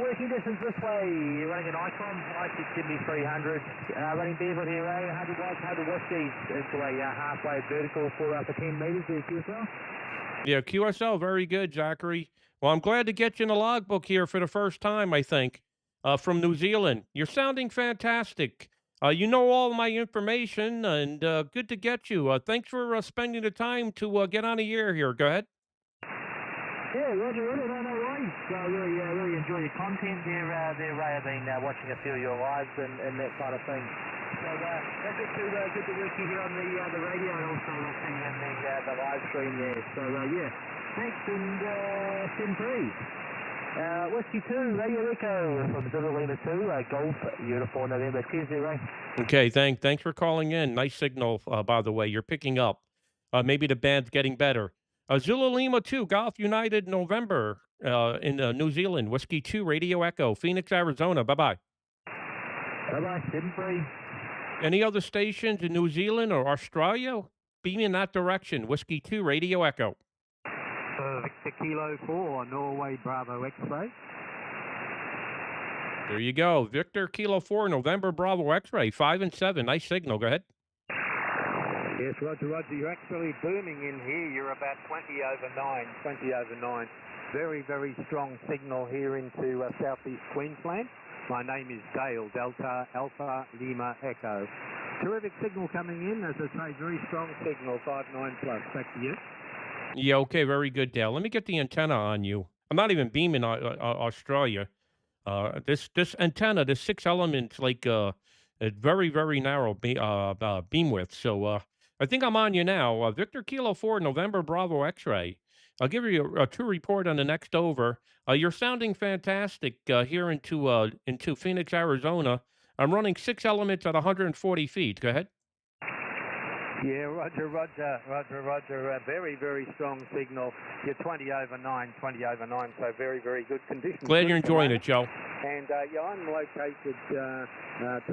Working distance this way, you're running an Icon, give me 300. Running Beaver here, 100 watts, 100 Whiskey into a halfway vertical for 10 meters there, QSL. Yeah, QSL, very good, Zachary. Well, I'm glad to get you in the logbook here for the first time, I think, from New Zealand. You're sounding fantastic. You know all my information, and good to get you. Thanks for spending the time to get on the air here. Go ahead. Yeah, Roger, no worries. Really enjoy your content there, Ray. I've been watching a few of your lives and that kind of thing. So that's good to work you here on the radio and also listening in the live stream there. So yeah, thanks and 10-3. Whiskey 2, Radio Echo from Zulu Lima 2, Golf Uniform November. Cheers there, Ray. Okay, thanks for calling in. Nice signal, by the way. You're picking up. Maybe the band's getting better. Zulu Lima 2, Golf United November in New Zealand. Whiskey 2, Radio Echo, Phoenix, Arizona. Bye-bye. Bye-bye, 10-3. Any other stations in New Zealand or Australia? Beam in that direction. Whiskey 2, Radio Echo. Victor Kilo 4, Norway Bravo X-ray. There you go. Victor Kilo 4, November Bravo X-ray, 5 and 7. Nice signal. Go ahead. Yes, Roger. You're actually booming in here. You're about 20 over 9. very, very strong signal here into southeast Queensland. My name is Dale, Delta Alpha Lima Echo. Terrific signal coming in, as I say, very strong signal, 5.9 plus. Back to you. Yeah, okay, very good, Dale. Let me get the antenna on you. I'm not even beaming Australia. This antenna, this 6 elements, like a very very narrow beam width. So I think I'm on you now. Victor Kilo 4 November Bravo X-ray. I'll give you a true report on the next over. You're sounding fantastic here into Phoenix, Arizona. I'm running 6 elements at 140 feet. Go ahead. Yeah, roger. Very, very strong signal. You're 20 over 9, so very, very good conditions. Glad you're enjoying it, Joe. And yeah, I'm located to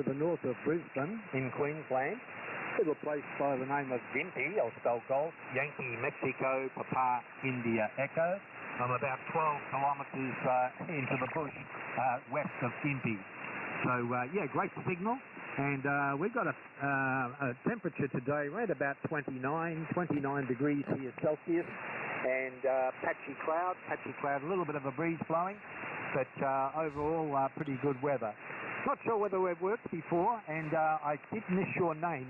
the north of Brisbane in Queensland. Little place by the name of Gympie. I'll spell Golf, Yankee, Mexico, Papa, India, Echo. I'm about 12 kilometres into the bush west of Gympie. So yeah, great signal. And we've got a temperature today right about 29 degrees here Celsius, and patchy cloud, a little bit of a breeze blowing, but overall pretty good weather. Not sure whether we've worked before, and I did miss your name,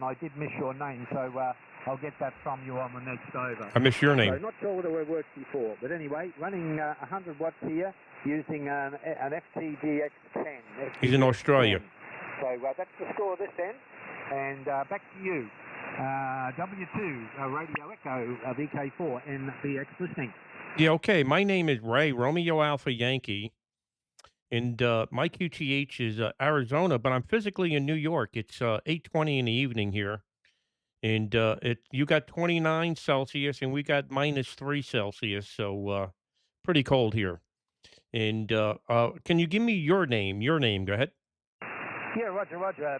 so I'll get that from you on the next over. I miss your name. So not sure whether we've worked before, but anyway, running 100 watts here using an FTDX10. He's in Australia. So that's the score this end, and back to you. W2, Radio Echo, VK4, NBX listening. Yeah, okay. My name is Ray, Romeo Alpha Yankee, and my QTH is Arizona, but I'm physically in New York. It's 8:20 in the evening here, and you got 29 Celsius, and we got -3 Celsius, so pretty cold here. And can you give me your name? Your name, go ahead. Yeah, roger.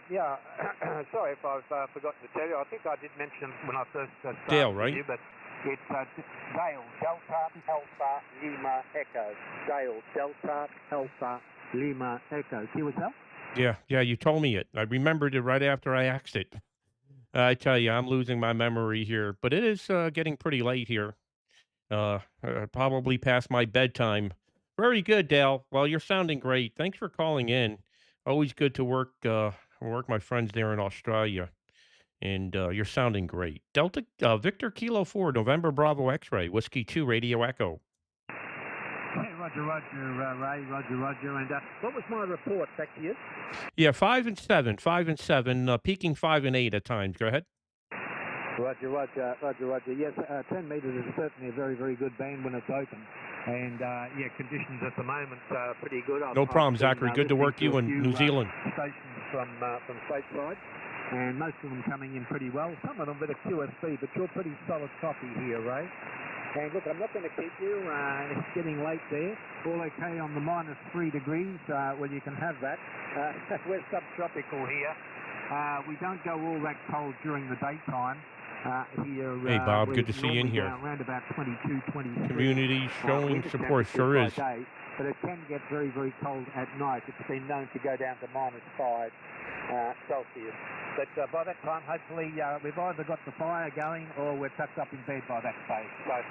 Yeah, sorry if I've forgotten to tell you. I think I did mention when I first started Dale, right? with you, but it's Dale, Delta Alpha Lima Echo. Dale, Delta Alpha Lima Echo. See what's up? Yeah, you told me it. I remembered it right after I asked it. I tell you, I'm losing my memory here, but it is getting pretty late here. Probably past my bedtime. Very good, Dale. Well, you're sounding great. Thanks for calling in. Always good to work my friends there in Australia, and you're sounding great. Delta Victor Kilo 4 November Bravo X-ray Whiskey 2 Radio Echo. Hey, roger, Ray, roger. And what was my report back to you? Yeah, 5 and 7, peaking 5 and 8 at times. Go ahead. Roger. Yes, 10 metres is certainly a very, very good band when it's open. And yeah, conditions at the moment are pretty good. No problem, Zachary. Good to work you in New Zealand. Stations from stateside, and most of them coming in pretty well. Some of them a bit of QSB, but you're pretty solid copy here, Ray. And look, I'm not going to keep you. It's getting late there. All okay on the -3 degrees. Well, you can have that. We're subtropical here. We don't go all that cold during the daytime. Here, hey, Bob, good to see you in here. Around about 22, 23. Community showing support, sure is. Day, but it can get very, very cold at night. It's been known to go down to -5 Celsius. But by that time, hopefully, we've either got the fire going or we're tucked up in bed by that stage. So,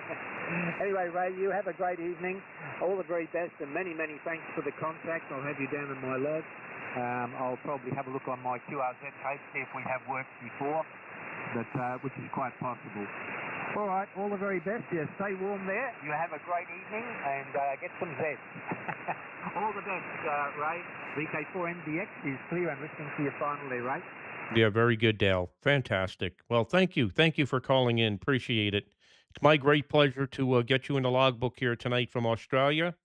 anyway, Ray, you have a great evening. All the very best, and many, many thanks for the contact. I'll have you down in my log. I'll probably have a look on my QRZ tape, see if we have worked before. But which is quite possible. All right, all the very best. Yeah, stay warm there. You have a great evening and get some zest. All the best, Ray. VK4MDX is clear and listening to you finally, Ray. Yeah, very good, Dale. Fantastic. Well, thank you. Thank you for calling in. Appreciate it. It's my great pleasure to get you in the logbook here tonight from Australia,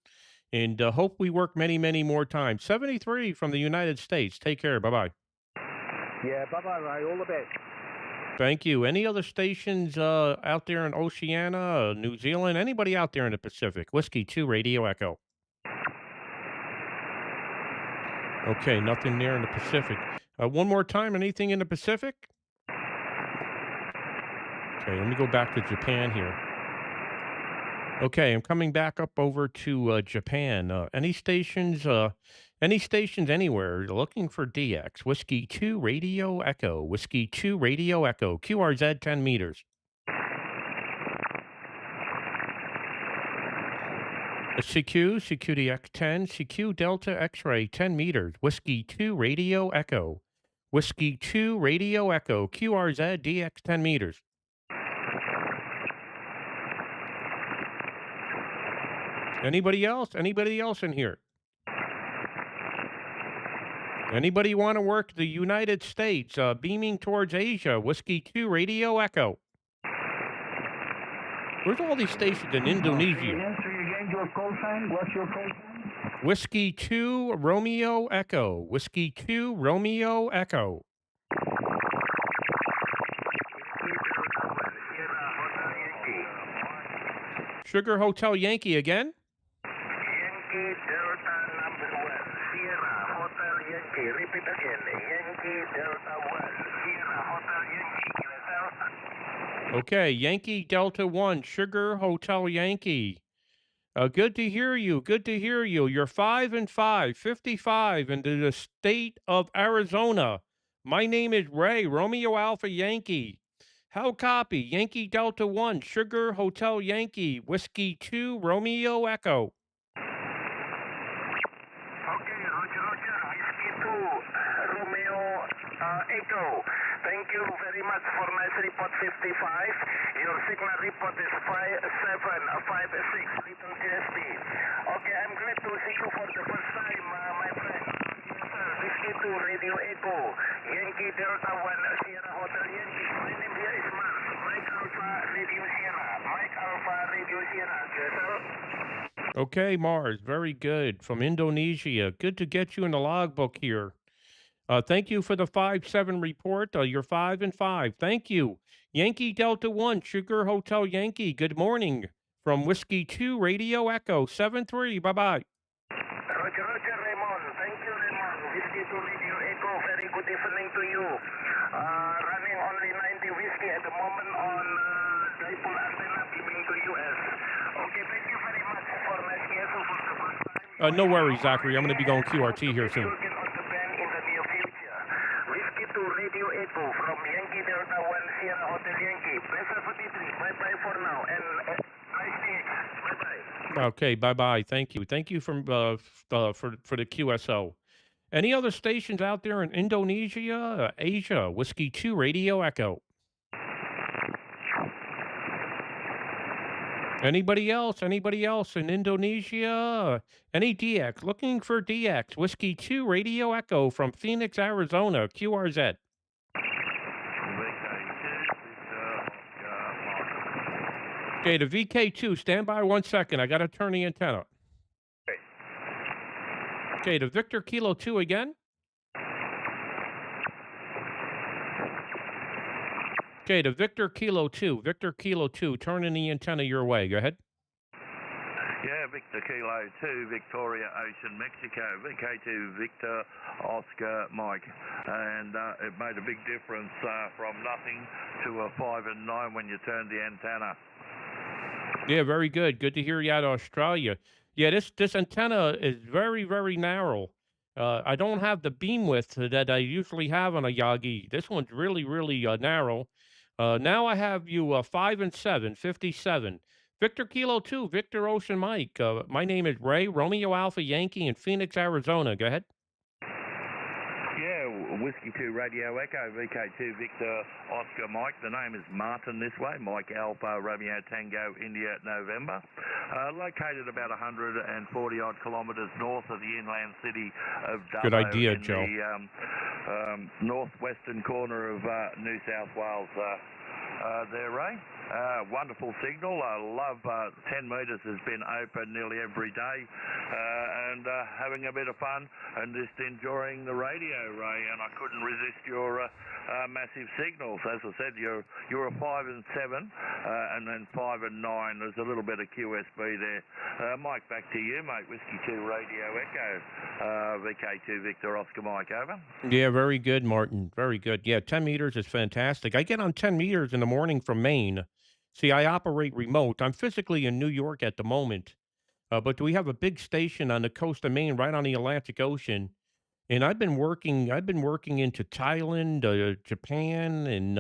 and hope we work many, many more times. 73 from the United States. Take care. Bye-bye. Yeah, bye-bye, Ray. All the best. Thank you. Any other stations out there in Oceania, New Zealand, anybody out there in the Pacific? Whiskey 2 Radio Echo. Okay, nothing there in the Pacific. One more time, anything in the Pacific? Okay, let me go back to Japan here. Okay, I'm coming back up over to Japan. Any stations anywhere looking for DX? Whiskey 2 Radio Echo. Whiskey 2 Radio Echo. QRZ 10 meters. CQ, CQDX10, CQ Delta X-ray, 10 meters, Whiskey 2 Radio Echo. Whiskey 2 Radio Echo, QRZ DX 10 meters. Anybody else? Anybody else in here? Anybody want to work the United States, beaming towards Asia, Whiskey 2 Radio Echo? Where's all these stations in Indonesia? Your call sign? What's your call sign? Whiskey 2 Romeo Echo. Whiskey 2 Romeo Echo. Sugar Hotel Yankee again? Yankee Delta number 1, Sierra Hotel Yankee. Repeat again. Yankee Delta 1, Sierra Hotel Yankee. Okay, Yankee Delta 1, Sugar Hotel Yankee. Good to hear you. Good to hear you. You're 5 and 5, 55 into the state of Arizona. My name is Ray, Romeo Alpha Yankee. How copy? Yankee Delta 1, Sugar Hotel Yankee, Whiskey 2, Romeo Echo. Okay, Roger, Whiskey 2, Romeo Echo. Thank you very much for nice report 55. Your signal report is 5756, little CST. Okay, I'm glad to see you for the first time, my friend. Yes, sir. Whiskey 2, Radio Echo. Yankee Delta 1, Sierra Hotel Yankee. My name here is Mark. Mike Alpha Radio Sierra. Mike Alpha Radio Sierra. Yes, sir. Okay, Mars, very good. From Indonesia. Good to get you in the logbook here. Thank you for the 5-7 report. You're 5 and 5. Thank you. Yankee Delta 1, Sugar Hotel Yankee. Good morning. From Whiskey 2, Radio Echo, 7-3. Bye-bye. Roger, Raymond. Thank you, Raymond. Whiskey 2 Radio Echo. Very good evening to you. Running only 90 whiskey at the moment on dipole antenna beaming to US. Okay, thank you very much for nice guest for the first time. No worries, Zachary. I'm going to be going QRT here soon. Radio Echo from Yankee Delta 1 Sierra Hotel Yankee. Pleasure 43. Bye-bye for now. And nice day. Bye-bye. Okay, bye-bye. Thank you. Thank you for the QSO. Any other stations out there in Indonesia, Asia? Whiskey 2 Radio Echo. Anybody else? Anybody else in Indonesia? Any DX? Looking for DX. Whiskey 2 Radio Echo from Phoenix, Arizona. QRZ. Okay, the VK2. Stand by 1 second. I got to turn the antenna. Okay, the Victor Kilo 2 again. Okay, the Victor Kilo 2. Victor Kilo 2. Turning the antenna your way. Go ahead. Yeah, Victor Kilo 2, Victoria Ocean, Mexico. VK2, Victor Oscar Mike. And it made a big difference from nothing to a 5 and 9 when you turned the antenna. Yeah, very good. Good to hear you out of Australia. Yeah, this antenna is very, very narrow. I don't have the beam width that I usually have on a Yagi. This one's really, really narrow. Now I have you 5 and 7, 57. Victor Kilo 2, Victor Ocean Mike. My name is Ray, Romeo Alpha Yankee in Phoenix, Arizona. Go ahead. Yeah, Whiskey 2 Radio Echo, VK2 Victor Oscar Mike. The name is Martin this way, Mike Alpha Romeo Tango India November. Located about 140 odd kilometres north of the inland city of Dubbo. Good idea, in Joe. The northwestern corner of New South Wales. There, Ray. Wonderful signal. I love 10 metres has been open nearly every day and having a bit of fun and just enjoying the radio, Ray, and I couldn't resist your massive signals. As I said, you're a 5 and 7 and then 5 and 9. There's a little bit of QSB there. Mike, back to you, mate. Whiskey 2 Radio Echo, VK2 Victor Oscar Mike, over. Yeah, very good, Martin. Very good. Yeah, 10 meters is fantastic. I get on 10 meters in the morning from Maine. See, I operate remote. I'm physically in New York at the moment, but we have a big station on the coast of Maine, right on the Atlantic Ocean. And I've been working into Thailand, Japan, and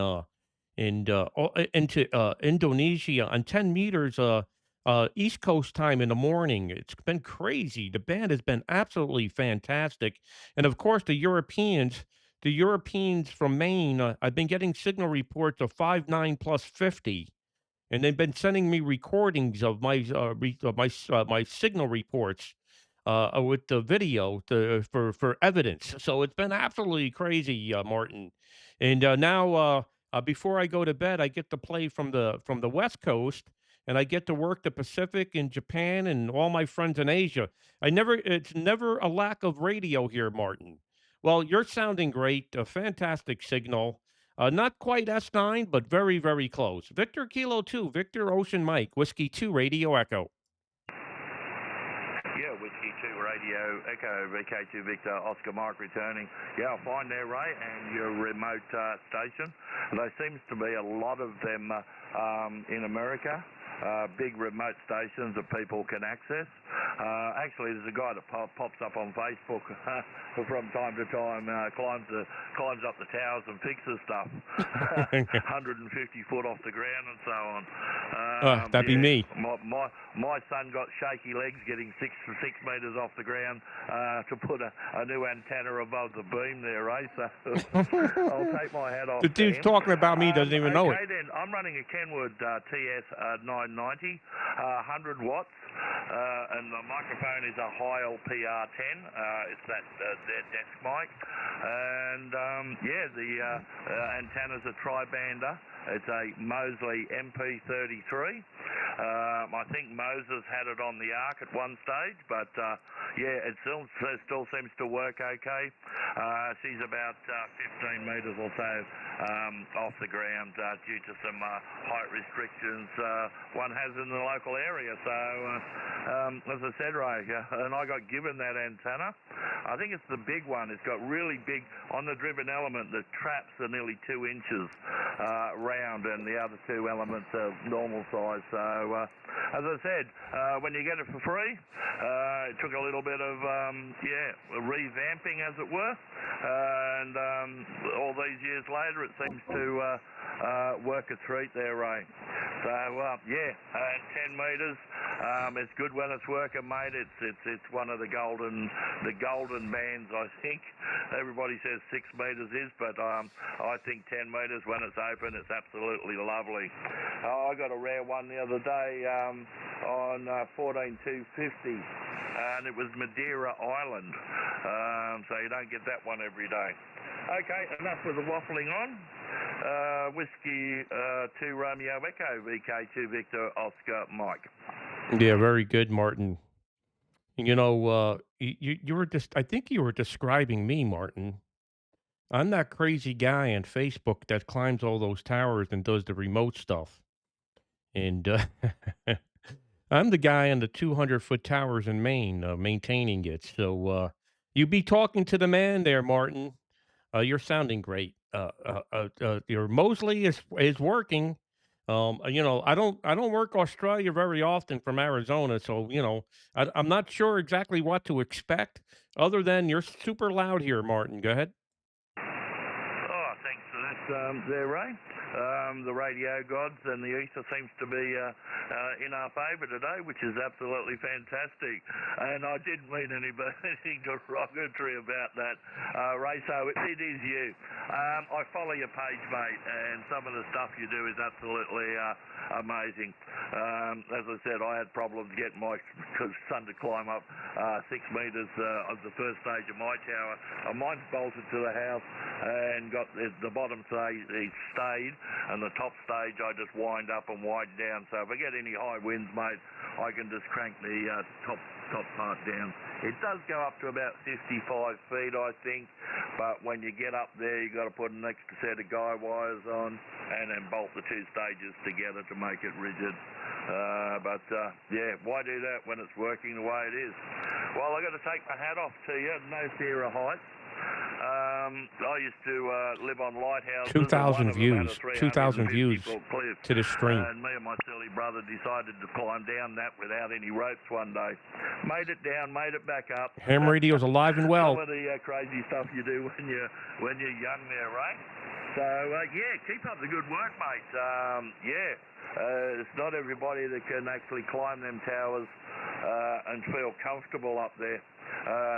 into Indonesia on 10 meters East Coast time in the morning. It's been crazy. The band has been absolutely fantastic, and of course, the Europeans from Maine. I've been getting signal reports of 59 plus 50, and they've been sending me recordings of my signal reports with the video for evidence. So it's been absolutely crazy, Martin. And now, before I go to bed, I get to play from the West Coast, and I get to work the Pacific and Japan and all my friends in Asia. It's never a lack of radio here, Martin. Well, you're sounding great, a fantastic signal. Not quite S9, but very, very close. Victor Kilo 2, Victor Ocean Mike, Whiskey 2, Radio Echo. Yeah, Whiskey 2 Radio Echo, VK2 Victor Oscar Mike returning. Yeah, fine there, Ray, and your remote station. There seems to be a lot of them in America. Big remote stations that people can access. Actually, there's a guy that pops up on Facebook from time to time, climbs up the towers and fixes stuff, 150 foot off the ground and so on. That'd be me. My son got shaky legs getting 6 meters off the ground to put a new antenna above the beam there, Ray. So I'll take my hat off. The dude's talking about me, doesn't even know it. Okay, then I'm running a Kenwood TS 990, 100 watts, and the microphone is a Heil PR10. It's their desk mic, and the antenna's a tri-bander. It's a Mosley MP33. I think Moses had it on the Ark at one stage, but it still seems to work okay. She's about 15 metres or so off the ground due to some height restrictions one has in the local area. So, as I said, Ray, and I got given that antenna. I think it's the big one. It's got really big, on the driven element, the traps are nearly 2 inches round, and the other 2 elements are normal size. So, as I said, when you get it for free, it took a little bit of, revamping, as it were, and all these years later, it seems to work a treat there, Ray. So, 10 metres, it's good when it's working, mate. It's one of the golden bands, I think. Everybody says 6 metres is, but I think 10 metres when it's open, it's absolutely lovely. I got a rare one the other day on 14250, and it was Madeira Island, so you don't get that one every day. Okay, enough with the waffling on. Whiskey 2 Romeo Echo, VK2 Victor Oscar Mike. Yeah, very good, Martin. You know, you were just, I think you were describing me, Martin. I'm that crazy guy on Facebook that climbs all those towers and does the remote stuff. And I'm the guy on the 200-foot towers in Maine, maintaining it. So you be talking to the man there, Martin. You're sounding great. Your Mosley is working. I don't work Australia very often from Arizona, so I'm not sure exactly what to expect. Other than you're super loud here, Martin. Go ahead. Oh, thanks for that, there, Ray. The radio gods and the ether seems to be in our favour today, which is absolutely fantastic. And I didn't mean anything derogatory about that, Ray, so it is you. I follow your page, mate, and some of the stuff you do is absolutely amazing. As I said, I had problems getting my son to climb up 6 metres of the first stage of my tower. Mine's bolted to the house and got the bottom stage, it stayed, and the top stage I just wind up and wind down. So if I get any high winds, mate, I can just crank the top part down. It does go up to about 55 feet, I think, but when you get up there, you got to put an extra set of guy wires on and then bolt the 2 stages together to make it rigid. Why do that when it's working the way it is? Well, I got to take my hat off to you. No fear of heights. I used to live on lighthouses. 2,000 views. 2,000 views to the stream. And me and my silly brother decided to climb down that without any ropes one day. Made it down, made it back up. Ham radio's alive and well. Some of the crazy stuff you do when you're young there, right? So, yeah, keep up the good work, mate. It's not everybody that can actually climb them towers and feel comfortable up there.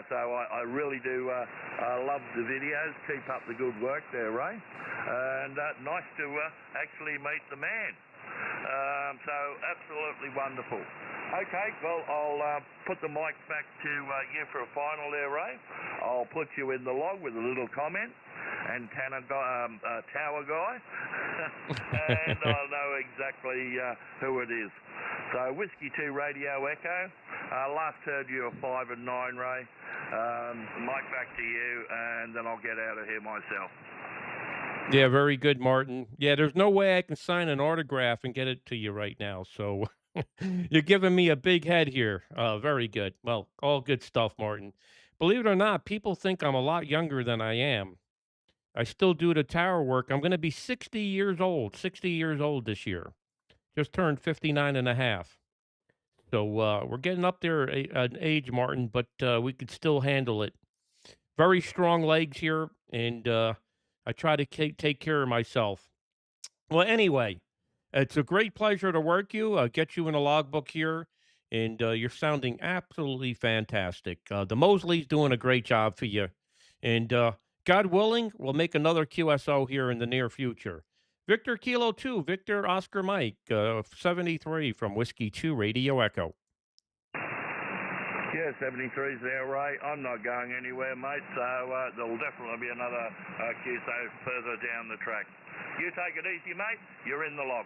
So I really do love the videos. Keep up the good work there, Ray. And nice to actually meet the man. So absolutely wonderful. Okay, well, I'll put the mic back to you for a final there, Ray. I'll put you in the log with a little comment. Antenna guy, tower guy, and I'll know exactly who it is. So, Whiskey 2 Radio Echo. Last heard you at 5 and 9, Ray. Mic back to you, and then I'll get out of here myself. Yeah, very good, Martin. Yeah, there's no way I can sign an autograph and get it to you right now. So you're giving me a big head here. Very good. Well, all good stuff, Martin. Believe it or not, people think I'm a lot younger than I am. I still do the tower work. I'm going to be 60 years old this year. Just turned 59 and a half. So we're getting up there an age, Martin, but we could still handle it. Very strong legs here, and I try to take care of myself. Well, anyway, it's a great pleasure to work you, get you in a logbook here, and you're sounding absolutely fantastic. The Mosley's doing a great job for you, and God willing, we'll make another QSO here in the near future. Victor Kilo 2, Victor Oscar Mike, 73 from Whiskey 2 Radio Echo. Yeah, 73's there, Ray. I'm not going anywhere, mate, so there'll definitely be another QSO further down the track. You take it easy, mate. You're in the log.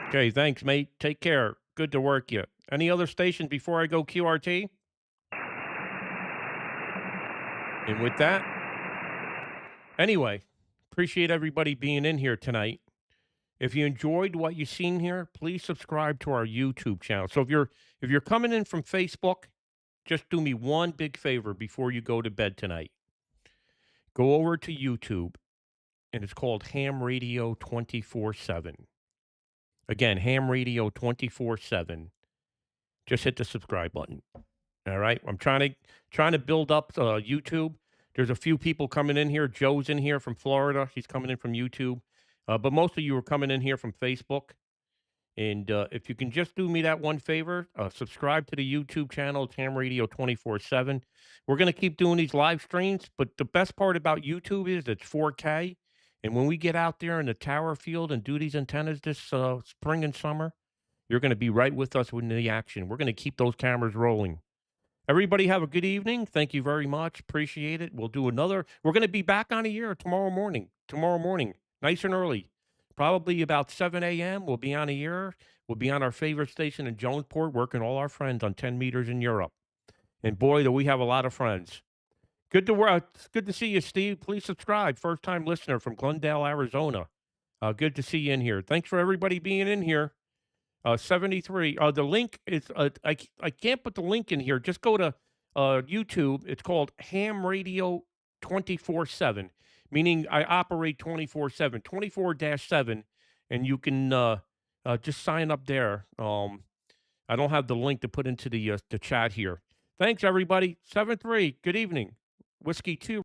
Okay, thanks, mate. Take care. Good to work you. Any other station before I go QRT? And with that, anyway, appreciate everybody being in here tonight. If you enjoyed what you've seen here, please subscribe to our YouTube channel. So if you're coming in from Facebook, just do me one big favor before you go to bed tonight. Go over to YouTube, and it's called Ham Radio 24/7. Again, Ham Radio 24/7. Just hit the subscribe button. All right, I'm trying to build up YouTube. There's a few people coming in here. Joe's in here from Florida. He's coming in from YouTube. But most of you are coming in here from Facebook. And if you can just do me that one favor, subscribe to the YouTube channel, it's Ham Radio 24/7. We're going to keep doing these live streams, but the best part about YouTube is it's 4K. And when we get out there in the tower field and do these antennas this spring and summer, you're going to be right with us in the action. We're going to keep those cameras rolling. Everybody have a good evening. Thank you very much. Appreciate it. We'll do another. We're going to be back on the air tomorrow morning. Nice and early. Probably about 7 a.m. We'll be on the air. We'll be on our favorite station in Jonesport, working all our friends on 10 meters in Europe. And boy, do we have a lot of friends. Good to work. It's good to see you, Steve. Please subscribe. First-time listener from Glendale, Arizona. Good to see you in here. Thanks for everybody being in here. 73. The link is, I can't put the link in here. Just go to YouTube. It's called Ham Radio 24/7, meaning I operate 24/7, 24-7, and you can just sign up there. I don't have the link to put into the chat here. Thanks, everybody. 73. Good evening. Whiskey 2.